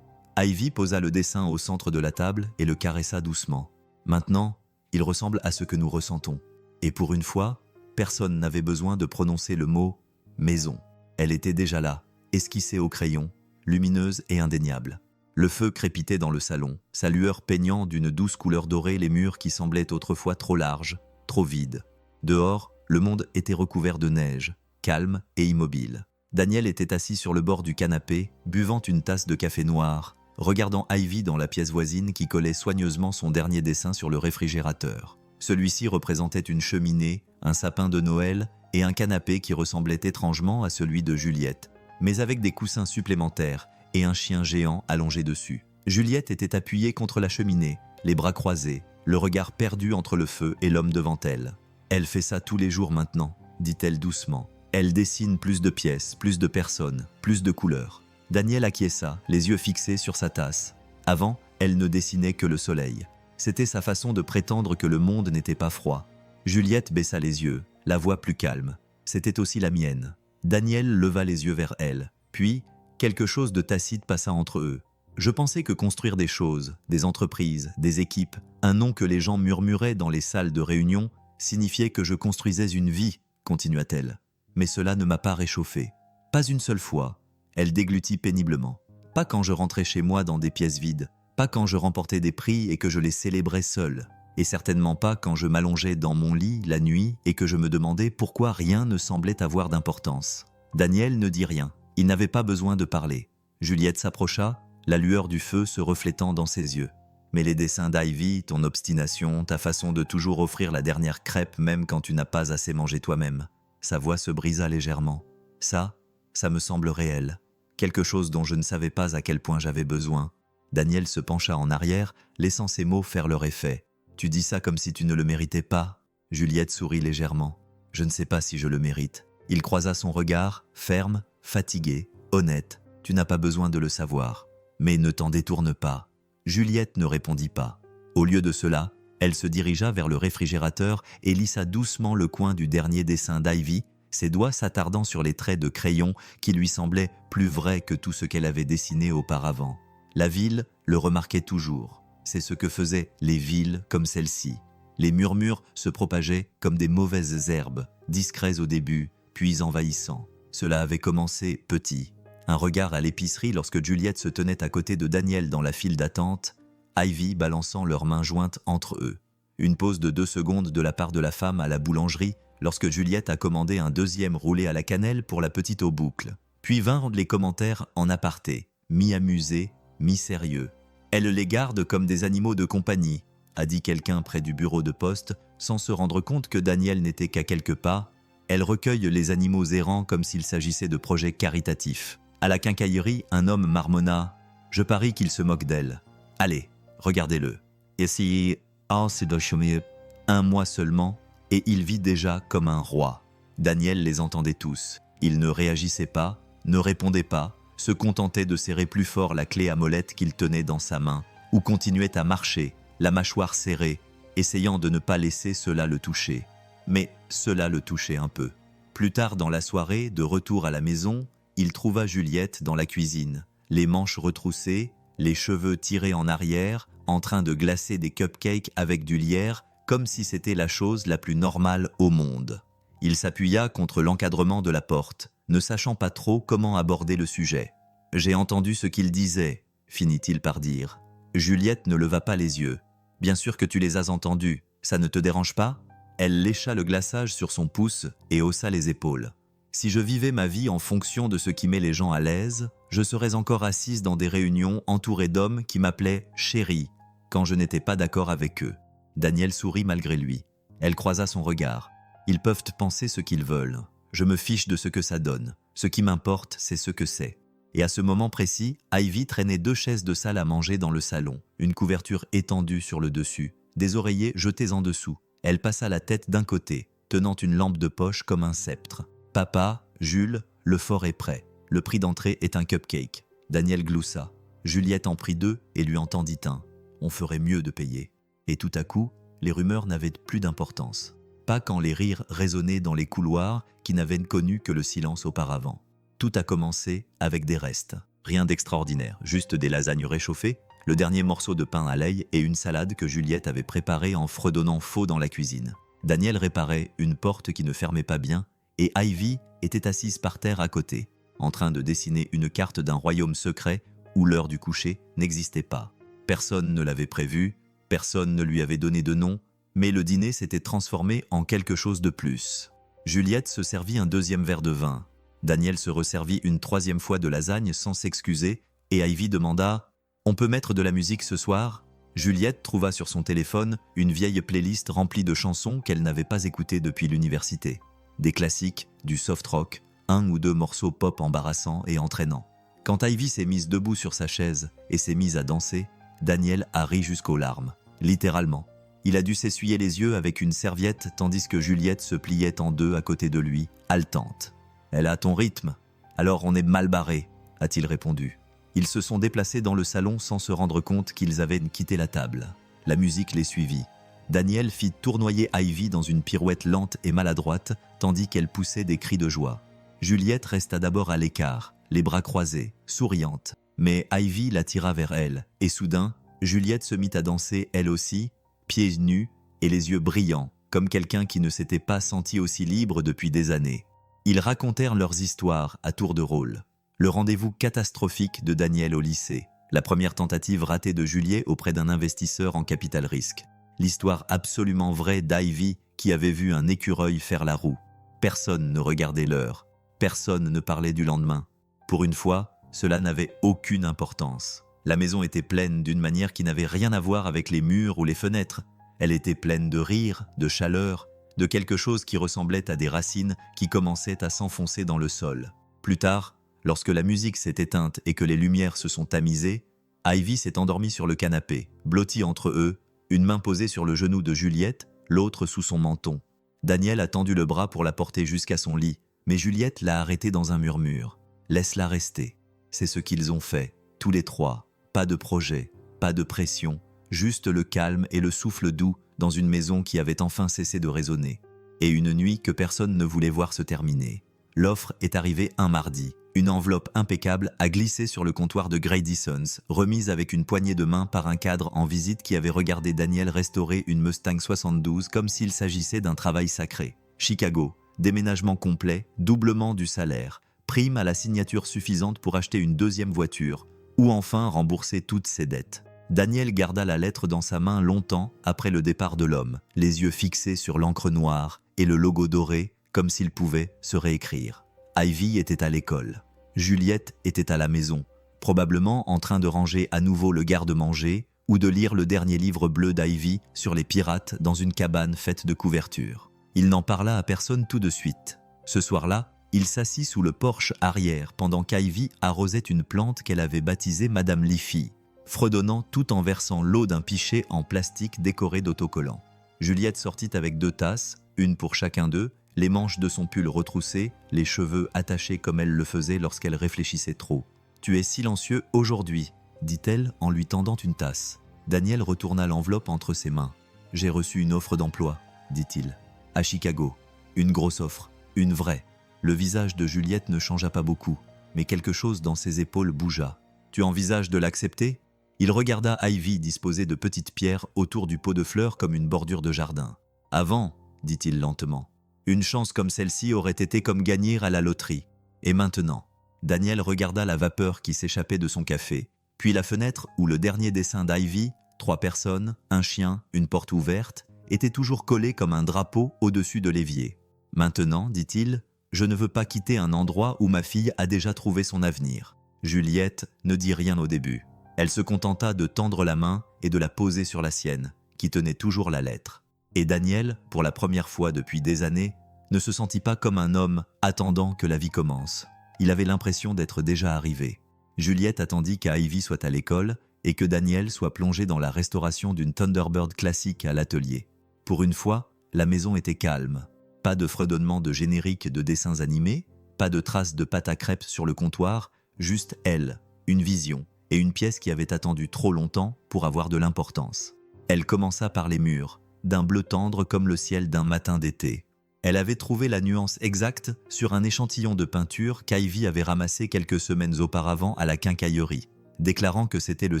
Ivy posa le dessin au centre de la table et le caressa doucement. « Maintenant, il ressemble à ce que nous ressentons. » Et pour une fois, personne n'avait besoin de prononcer le mot « maison ». Elle était déjà là, esquissée au crayon, lumineuse et indéniable. Le feu crépitait dans le salon, sa lueur peignant d'une douce couleur dorée les murs qui semblaient autrefois trop larges, trop vides. Dehors, le monde était recouvert de neige, calme et immobile. Daniel était assis sur le bord du canapé, buvant une tasse de café noir, regardant Ivy dans la pièce voisine qui collait soigneusement son dernier dessin sur le réfrigérateur. Celui-ci représentait une cheminée, un sapin de Noël et un canapé qui ressemblait étrangement à celui de Juliette, mais avec des coussins supplémentaires et un chien géant allongé dessus. Juliette était appuyée contre la cheminée, les bras croisés, le regard perdu entre le feu et l'homme devant elle. « Elle fait ça tous les jours maintenant », dit-elle doucement. Elle dessine plus de pièces, plus de personnes, plus de couleurs. Daniel acquiesça, les yeux fixés sur sa tasse. Avant, elle ne dessinait que le soleil. C'était sa façon de prétendre que le monde n'était pas froid. Juliette baissa les yeux, la voix plus calme. C'était aussi la mienne. Daniel leva les yeux vers elle. Puis, quelque chose de tacite passa entre eux. Je pensais que construire des choses, des entreprises, des équipes, un nom que les gens murmuraient dans les salles de réunion, signifiait que je construisais une vie, continua-t-elle. Mais cela ne m'a pas réchauffé. Pas une seule fois. Elle déglutit péniblement. Pas quand je rentrais chez moi dans des pièces vides. Pas quand je remportais des prix et que je les célébrais seul. Et certainement pas quand je m'allongeais dans mon lit la nuit et que je me demandais pourquoi rien ne semblait avoir d'importance. Daniel ne dit rien. Il n'avait pas besoin de parler. Juliette s'approcha, la lueur du feu se reflétant dans ses yeux. Mais les dessins d'Ivy, ton obstination, ta façon de toujours offrir la dernière crêpe même quand tu n'as pas assez mangé toi-même. Sa voix se brisa légèrement. Ça me semble réel. Quelque chose dont je ne savais pas à quel point j'avais besoin. Daniel se pencha en arrière, laissant ses mots faire leur effet. Tu dis ça comme si tu ne le méritais pas. Juliette sourit légèrement. Je ne sais pas si je le mérite. Il croisa son regard, ferme, fatigué, honnête. Tu n'as pas besoin de le savoir. Mais ne t'en détourne pas. Juliette ne répondit pas. Au lieu de cela, elle se dirigea vers le réfrigérateur et lissa doucement le coin du dernier dessin d'Ivy, ses doigts s'attardant sur les traits de crayon qui lui semblaient plus vrais que tout ce qu'elle avait dessiné auparavant. La ville le remarquait toujours. C'est ce que faisaient les villes comme celle-ci. Les murmures se propageaient comme des mauvaises herbes, discrets au début, puis envahissants. Cela avait commencé petit. Un regard à l'épicerie lorsque Juliette se tenait à côté de Daniel dans la file d'attente, Ivy balançant leurs mains jointes entre eux. Une pause de 2 secondes de la part de la femme à la boulangerie lorsque Juliette a commandé un deuxième roulé à la cannelle pour la petite aux boucles. Puis vinrent les commentaires en aparté, mi-amusés, mi-sérieux. « Elle les garde comme des animaux de compagnie », a dit quelqu'un près du bureau de poste, sans se rendre compte que Daniel n'était qu'à quelques pas. « Elle recueille les animaux errants comme s'il s'agissait de projets caritatifs. » À la quincaillerie, un homme marmonna « Je parie qu'il se moque d'elle. Allez, regardez-le. » Et si, un mois seulement, et il vit déjà comme un roi. Daniel les entendait tous. Il ne réagissait pas, ne répondait pas, se contentait de serrer plus fort la clé à molette qu'il tenait dans sa main, ou continuait à marcher, la mâchoire serrée, essayant de ne pas laisser cela le toucher. Mais cela le touchait un peu. Plus tard dans la soirée, de retour à la maison, il trouva Juliette dans la cuisine, les manches retroussées, les cheveux tirés en arrière, en train de glacer des cupcakes avec du lierre, comme si c'était la chose la plus normale au monde. Il s'appuya contre l'encadrement de la porte, ne sachant pas trop comment aborder le sujet. « J'ai entendu ce qu'il disait », finit-il par dire. Juliette ne leva pas les yeux. « Bien sûr que tu les as entendus, ça ne te dérange pas ?» Elle lécha le glaçage sur son pouce et haussa les épaules. « Si je vivais ma vie en fonction de ce qui met les gens à l'aise, je serais encore assise dans des réunions entourée d'hommes qui m'appelaient « chérie » quand je n'étais pas d'accord avec eux. Daniel sourit malgré lui. Elle croisa son regard. « Ils peuvent penser ce qu'ils veulent. Je me fiche de ce que ça donne. Ce qui m'importe, c'est ce que c'est. » Et à ce moment précis, Ivy traînait 2 chaises de salle à manger dans le salon, une couverture étendue sur le dessus, des oreillers jetés en dessous. Elle passa la tête d'un côté, tenant une lampe de poche comme un sceptre. « Papa, Jules, le fort est prêt. Le prix d'entrée est un cupcake. » Daniel gloussa. Juliette en prit 2 et lui en tendit un. On ferait mieux de payer. Et tout à coup, les rumeurs n'avaient plus d'importance. Pas quand les rires résonnaient dans les couloirs qui n'avaient connu que le silence auparavant. Tout a commencé avec des restes. Rien d'extraordinaire, juste des lasagnes réchauffées, le dernier morceau de pain à l'ail et une salade que Juliette avait préparée en fredonnant faux dans la cuisine. Daniel réparait une porte qui ne fermait pas bien et Ivy était assise par terre à côté, en train de dessiner une carte d'un royaume secret où l'heure du coucher n'existait pas. Personne ne l'avait prévu, personne ne lui avait donné de nom, mais le dîner s'était transformé en quelque chose de plus. Juliette se servit un deuxième verre de vin. Daniel se resservit une troisième fois de lasagne sans s'excuser, et Ivy demanda « On peut mettre de la musique ce soir ?» Juliette trouva sur son téléphone une vieille playlist remplie de chansons qu'elle n'avait pas écoutées depuis l'université. Des classiques, du soft rock, un ou deux morceaux pop embarrassants et entraînants. Quand Ivy s'est mise debout sur sa chaise et s'est mise à danser, Daniel a ri jusqu'aux larmes, littéralement. Il a dû s'essuyer les yeux avec une serviette tandis que Juliette se pliait en deux à côté de lui, haletante. « Elle a ton rythme, alors on est mal barré », a-t-il répondu. Ils se sont déplacés dans le salon sans se rendre compte qu'ils avaient quitté la table. La musique les suivit. Daniel fit tournoyer Ivy dans une pirouette lente et maladroite, tandis qu'elle poussait des cris de joie. Juliette resta d'abord à l'écart, les bras croisés, souriante. Mais Ivy l'attira vers elle, et soudain, Juliette se mit à danser elle aussi, pieds nus et les yeux brillants, comme quelqu'un qui ne s'était pas senti aussi libre depuis des années. Ils racontèrent leurs histoires à tour de rôle. Le rendez-vous catastrophique de Daniel au lycée, la première tentative ratée de Juliette auprès d'un investisseur en capital risque, l'histoire absolument vraie d'Ivy qui avait vu un écureuil faire la roue. Personne ne regardait l'heure, personne ne parlait du lendemain. Pour une fois, cela n'avait aucune importance. La maison était pleine d'une manière qui n'avait rien à voir avec les murs ou les fenêtres. Elle était pleine de rire, de chaleur, de quelque chose qui ressemblait à des racines qui commençaient à s'enfoncer dans le sol. Plus tard, lorsque la musique s'est éteinte et que les lumières se sont tamisées, Ivy s'est endormie sur le canapé, blottie entre eux, une main posée sur le genou de Juliette, l'autre sous son menton. Daniel a tendu le bras pour la porter jusqu'à son lit, mais Juliette l'a arrêté dans un murmure. « Laisse-la rester. » C'est ce qu'ils ont fait, tous les trois. Pas de projet, pas de pression, juste le calme et le souffle doux dans une maison qui avait enfin cessé de résonner. Et une nuit que personne ne voulait voir se terminer. L'offre est arrivée un mardi. Une enveloppe impeccable a glissé sur le comptoir de Grady Sons, remise avec une poignée de main par un cadre en visite qui avait regardé Daniel restaurer une Mustang 72 comme s'il s'agissait d'un travail sacré. Chicago, déménagement complet, doublement du salaire, prime à la signature suffisante pour acheter une deuxième voiture, ou enfin rembourser toutes ses dettes. Daniel garda la lettre dans sa main longtemps après le départ de l'homme, les yeux fixés sur l'encre noire et le logo doré, comme s'il pouvait se réécrire. Ivy était à l'école. Juliette était à la maison, probablement en train de ranger à nouveau le garde-manger ou de lire le dernier livre bleu d'Ivy sur les pirates dans une cabane faite de couvertures. Il n'en parla à personne tout de suite. Ce soir-là, il s'assit sous le porche arrière pendant qu'Ivy arrosait une plante qu'elle avait baptisée Madame Liffey, fredonnant tout en versant l'eau d'un pichet en plastique décoré d'autocollants. Juliette sortit avec 2 tasses, une pour chacun d'eux, les manches de son pull retroussées, les cheveux attachés comme elle le faisait lorsqu'elle réfléchissait trop. « Tu es silencieux aujourd'hui », dit-elle en lui tendant une tasse. Daniel retourna l'enveloppe entre ses mains. « J'ai reçu une offre d'emploi », dit-il. « À Chicago. Une grosse offre, une vraie. » Le visage de Juliette ne changea pas beaucoup, mais quelque chose dans ses épaules bougea. « Tu envisages de l'accepter ?» Il regarda Ivy disposer de petites pierres autour du pot de fleurs comme une bordure de jardin. « Avant, » dit-il lentement, « une chance comme celle-ci aurait été comme gagner à la loterie. Et maintenant ?» Daniel regarda la vapeur qui s'échappait de son café, puis la fenêtre où le dernier dessin d'Ivy, 3 personnes, un chien, une porte ouverte, était toujours collé comme un drapeau au-dessus de l'évier. « Maintenant, dit-il, je ne veux pas quitter un endroit où ma fille a déjà trouvé son avenir. » Juliette ne dit rien au début. Elle se contenta de tendre la main et de la poser sur la sienne, qui tenait toujours la lettre. Et Daniel, pour la première fois depuis des années, ne se sentit pas comme un homme attendant que la vie commence. Il avait l'impression d'être déjà arrivé. Juliette attendit qu'Ivy soit à l'école et que Daniel soit plongé dans la restauration d'une Thunderbird classique à l'atelier. Pour une fois, la maison était calme. Pas de fredonnement de générique de dessins animés, pas de traces de pâte à crêpes sur le comptoir, juste elle, une vision, et une pièce qui avait attendu trop longtemps pour avoir de l'importance. Elle commença par les murs, d'un bleu tendre comme le ciel d'un matin d'été. Elle avait trouvé la nuance exacte sur un échantillon de peinture qu'Ivy avait ramassé quelques semaines auparavant à la quincaillerie, déclarant que c'était le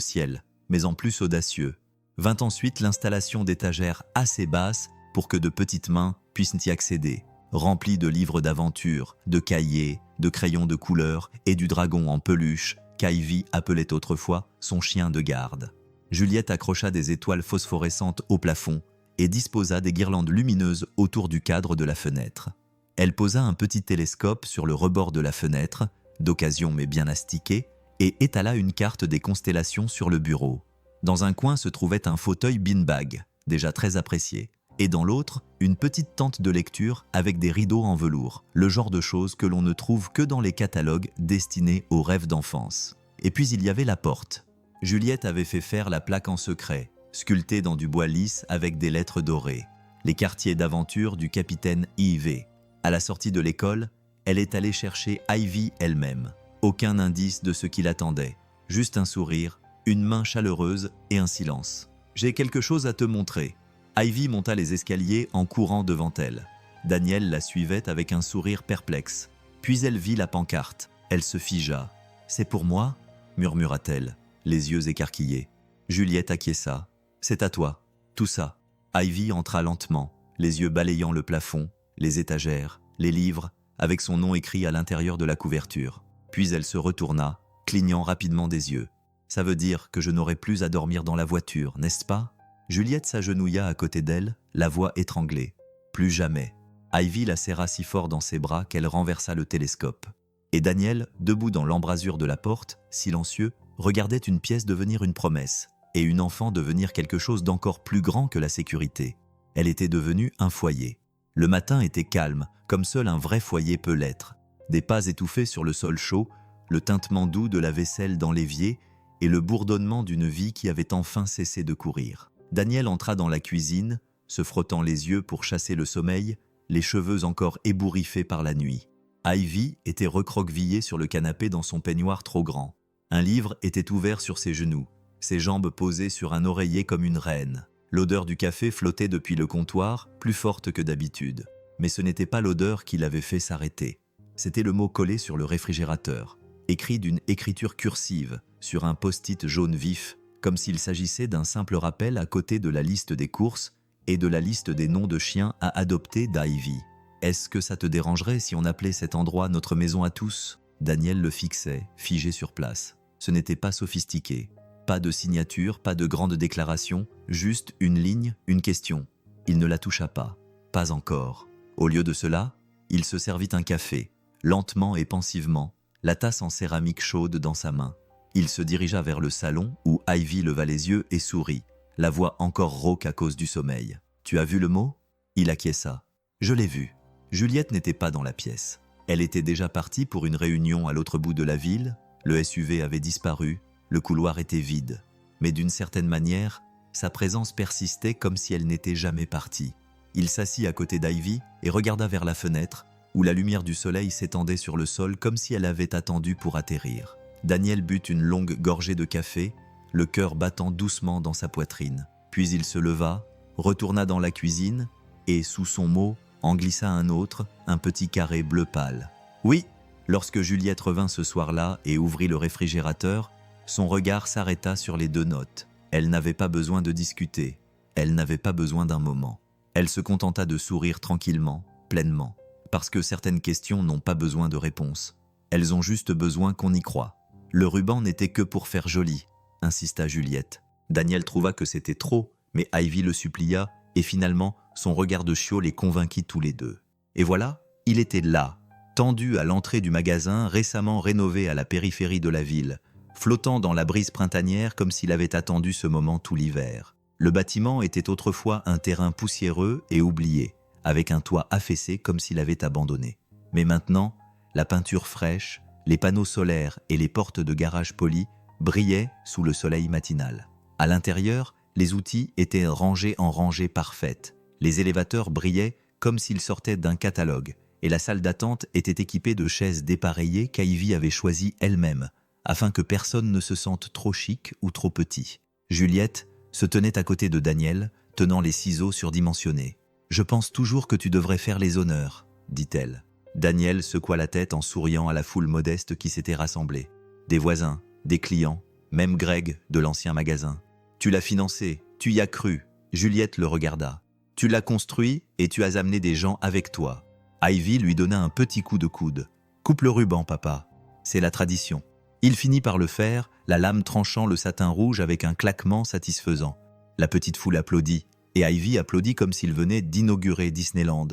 ciel, mais en plus audacieux. Vint ensuite l'installation d'étagères assez basses pour que de petites mains puissent y accéder, remplies de livres d'aventure, de cahiers, de crayons de couleur et du dragon en peluche qu'Ivy appelait autrefois son chien de garde. Juliette accrocha des étoiles phosphorescentes au plafond et disposa des guirlandes lumineuses autour du cadre de la fenêtre. Elle posa un petit télescope sur le rebord de la fenêtre, d'occasion mais bien astiqué, et étala une carte des constellations sur le bureau. Dans un coin se trouvait un fauteuil beanbag, déjà très apprécié, et dans l'autre, une petite tente de lecture avec des rideaux en velours, le genre de choses que l'on ne trouve que dans les catalogues destinés aux rêves d'enfance. Et puis il y avait la porte. Juliette avait fait faire la plaque en secret, sculptée dans du bois lisse avec des lettres dorées. Les quartiers d'aventure du capitaine I.V. À la sortie de l'école, elle est allée chercher Ivy elle-même. Aucun indice de ce qui l'attendait, juste un sourire, une main chaleureuse et un silence. « J'ai quelque chose à te montrer ». Ivy monta les escaliers en courant devant elle. Daniel la suivait avec un sourire perplexe. Puis elle vit la pancarte. Elle se figea. « C'est pour moi ?» murmura-t-elle, les yeux écarquillés. Juliette acquiesça. « C'est à toi. Tout ça. » Ivy entra lentement, les yeux balayant le plafond, les étagères, les livres, avec son nom écrit à l'intérieur de la couverture. Puis elle se retourna, clignant rapidement des yeux. « Ça veut dire que je n'aurai plus à dormir dans la voiture, n'est-ce pas ?» Juliette s'agenouilla à côté d'elle, la voix étranglée. « Plus jamais. » Ivy la serra si fort dans ses bras qu'elle renversa le télescope. Et Daniel, debout dans l'embrasure de la porte, silencieux, regardait une pièce devenir une promesse, et une enfant devenir quelque chose d'encore plus grand que la sécurité. Elle était devenue un foyer. Le matin était calme, comme seul un vrai foyer peut l'être. Des pas étouffés sur le sol chaud, le tintement doux de la vaisselle dans l'évier et le bourdonnement d'une vie qui avait enfin cessé de courir. Daniel entra dans la cuisine, se frottant les yeux pour chasser le sommeil, les cheveux encore ébouriffés par la nuit. Ivy était recroquevillée sur le canapé dans son peignoir trop grand. Un livre était ouvert sur ses genoux, ses jambes posées sur un oreiller comme une reine. L'odeur du café flottait depuis le comptoir, plus forte que d'habitude. Mais ce n'était pas l'odeur qui l'avait fait s'arrêter. C'était le mot collé sur le réfrigérateur, écrit d'une écriture cursive, sur un post-it jaune vif, comme s'il s'agissait d'un simple rappel à côté de la liste des courses et de la liste des noms de chiens à adopter d'Ivy. « Est-ce que ça te dérangerait si on appelait cet endroit notre maison à tous ?» Daniel le fixait, figé sur place. Ce n'était pas sophistiqué. Pas de signature, pas de grande déclaration, juste une ligne, une question. Il ne la toucha pas. Pas encore. Au lieu de cela, il se servit un café, lentement et pensivement, la tasse en céramique chaude dans sa main. Il se dirigea vers le salon où Ivy leva les yeux et sourit, la voix encore rauque à cause du sommeil. « Tu as vu le mot ?» Il acquiesça. « Je l'ai vu. » Juliette n'était pas dans la pièce. Elle était déjà partie pour une réunion à l'autre bout de la ville, le SUV avait disparu, le couloir était vide. Mais d'une certaine manière, sa présence persistait comme si elle n'était jamais partie. Il s'assit à côté d'Ivy et regarda vers la fenêtre, où la lumière du soleil s'étendait sur le sol comme si elle avait attendu pour atterrir. Daniel but une longue gorgée de café, le cœur battant doucement dans sa poitrine. Puis il se leva, retourna dans la cuisine et, sous son mot, en glissa un autre, un petit carré bleu pâle. Oui, lorsque Juliette revint ce soir-là et ouvrit le réfrigérateur, son regard s'arrêta sur les 2 notes. Elle n'avait pas besoin de discuter, elle n'avait pas besoin d'un moment. Elle se contenta de sourire tranquillement, pleinement, parce que certaines questions n'ont pas besoin de réponse. Elles ont juste besoin qu'on y croie. Le ruban n'était que pour faire joli, insista Juliette. Daniel trouva que c'était trop, mais Ivy le supplia, et finalement, son regard de chiot les convainquit tous les deux. Et voilà, il était là, tendu à l'entrée du magasin récemment rénové à la périphérie de la ville, flottant dans la brise printanière comme s'il avait attendu ce moment tout l'hiver. Le bâtiment était autrefois un terrain poussiéreux et oublié, avec un toit affaissé comme s'il avait abandonné. Mais maintenant, la peinture fraîche, les panneaux solaires et les portes de garage polies brillaient sous le soleil matinal. À l'intérieur, les outils étaient rangés en rangées parfaites. Les élévateurs brillaient comme s'ils sortaient d'un catalogue, et la salle d'attente était équipée de chaises dépareillées qu'Ivy avait choisies elle-même, afin que personne ne se sente trop chic ou trop petit. Juliette se tenait à côté de Daniel, tenant les ciseaux surdimensionnés. « Je pense toujours que tu devrais faire les honneurs, » dit-elle. Daniel secoua la tête en souriant à la foule modeste qui s'était rassemblée. Des voisins, des clients, même Greg de l'ancien magasin. « Tu l'as financé, tu y as cru. » Juliette le regarda. « Tu l'as construit et tu as amené des gens avec toi. » Ivy lui donna un petit coup de coude. « Coupe le ruban, papa. C'est la tradition. » Il finit par le faire, la lame tranchant le satin rouge avec un claquement satisfaisant. La petite foule applaudit, et Ivy applaudit comme s'il venait d'inaugurer Disneyland.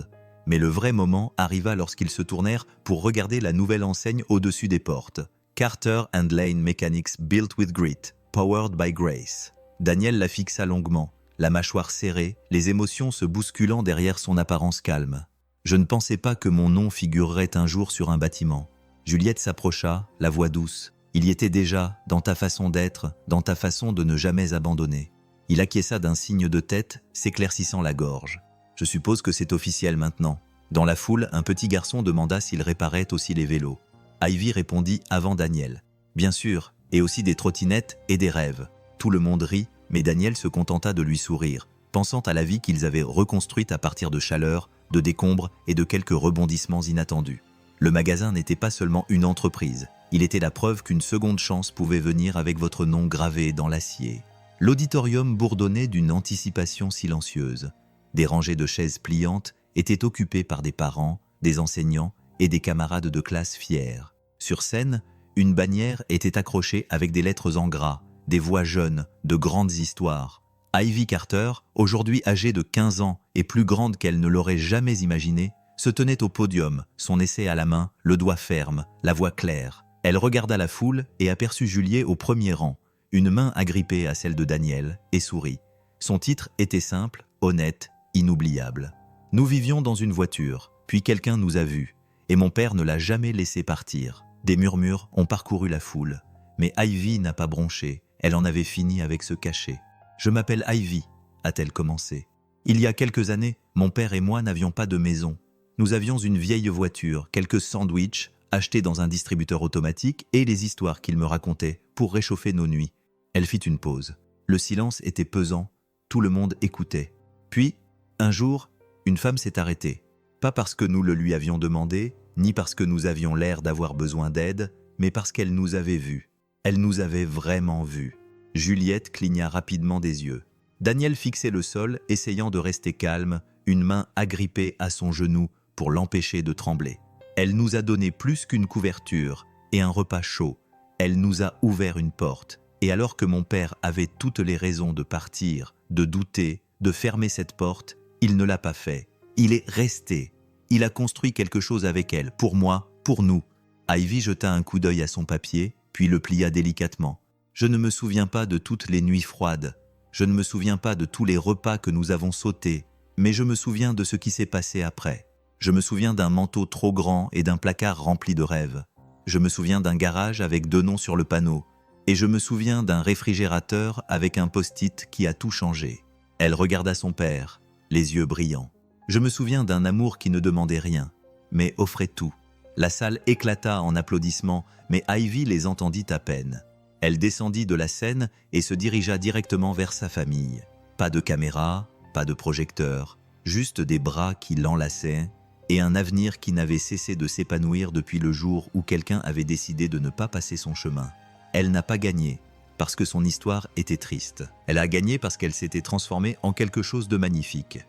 Mais le vrai moment arriva lorsqu'ils se tournèrent pour regarder la nouvelle enseigne au-dessus des portes. Carter and Lane Mechanics Built with Grit, Powered by Grace. Daniel la fixa longuement, la mâchoire serrée, les émotions se bousculant derrière son apparence calme. Je ne pensais pas que mon nom figurerait un jour sur un bâtiment. Juliette s'approcha, la voix douce. Il y était déjà, dans ta façon d'être, dans ta façon de ne jamais abandonner. Il acquiesça d'un signe de tête, s'éclaircissant la gorge. Je suppose que c'est officiel maintenant. Dans la foule, un petit garçon demanda s'il réparait aussi les vélos. Ivy répondit avant Daniel. Bien sûr, et aussi des trottinettes et des rêves. Tout le monde rit, mais Daniel se contenta de lui sourire, pensant à la vie qu'ils avaient reconstruite à partir de chaleur, de décombres et de quelques rebondissements inattendus. Le magasin n'était pas seulement une entreprise, il était la preuve qu'une seconde chance pouvait venir avec votre nom gravé dans l'acier. L'auditorium bourdonnait d'une anticipation silencieuse. Des rangées de chaises pliantes étaient occupées par des parents, des enseignants et des camarades de classe fiers. Sur scène, une bannière était accrochée avec des lettres en gras, des voix jeunes, de grandes histoires. Ivy Carter, aujourd'hui âgée de 15 ans et plus grande qu'elle ne l'aurait jamais imaginé, se tenait au podium, son essai à la main, le doigt ferme, la voix claire. Elle regarda la foule et aperçut Juliet au premier rang, une main agrippée à celle de Daniel, et sourit. Son titre était simple, honnête, inoubliable. Nous vivions dans une voiture, puis quelqu'un nous a vus, et mon père ne l'a jamais laissé partir. Des murmures ont parcouru la foule, mais Ivy n'a pas bronché, elle en avait fini avec ce cachet. « Je m'appelle Ivy », a-t-elle commencé. « Il y a quelques années, mon père et moi n'avions pas de maison. Nous avions une vieille voiture, quelques sandwichs achetés dans un distributeur automatique et les histoires qu'il me racontait pour réchauffer nos nuits. » Elle fit une pause. Le silence était pesant, tout le monde écoutait. Puis, un jour, une femme s'est arrêtée. Pas parce que nous le lui avions demandé, ni parce que nous avions l'air d'avoir besoin d'aide, mais parce qu'elle nous avait vus. Elle nous avait vraiment vus. Juliette cligna rapidement des yeux. Daniel fixait le sol, essayant de rester calme, une main agrippée à son genou pour l'empêcher de trembler. Elle nous a donné plus qu'une couverture et un repas chaud. Elle nous a ouvert une porte. Et alors que mon père avait toutes les raisons de partir, de douter, de fermer cette porte, il ne l'a pas fait. Il est resté. Il a construit quelque chose avec elle, pour moi, pour nous. Ivy jeta un coup d'œil à son papier, puis le plia délicatement. Je ne me souviens pas de toutes les nuits froides. Je ne me souviens pas de tous les repas que nous avons sautés, mais je me souviens de ce qui s'est passé après. Je me souviens d'un manteau trop grand et d'un placard rempli de rêves. Je me souviens d'un garage avec 2 noms sur le panneau. Et je me souviens d'un réfrigérateur avec un post-it qui a tout changé. Elle regarda son père, les yeux brillants. Je me souviens d'un amour qui ne demandait rien, mais offrait tout. La salle éclata en applaudissements, mais Ivy les entendit à peine. Elle descendit de la scène et se dirigea directement vers sa famille. Pas de caméra, pas de projecteur, juste des bras qui l'enlaçaient et un avenir qui n'avait cessé de s'épanouir depuis le jour où quelqu'un avait décidé de ne pas passer son chemin. Elle n'a pas gagné, parce que son histoire était triste. Elle a gagné parce qu'elle s'était transformée en quelque chose de magnifique.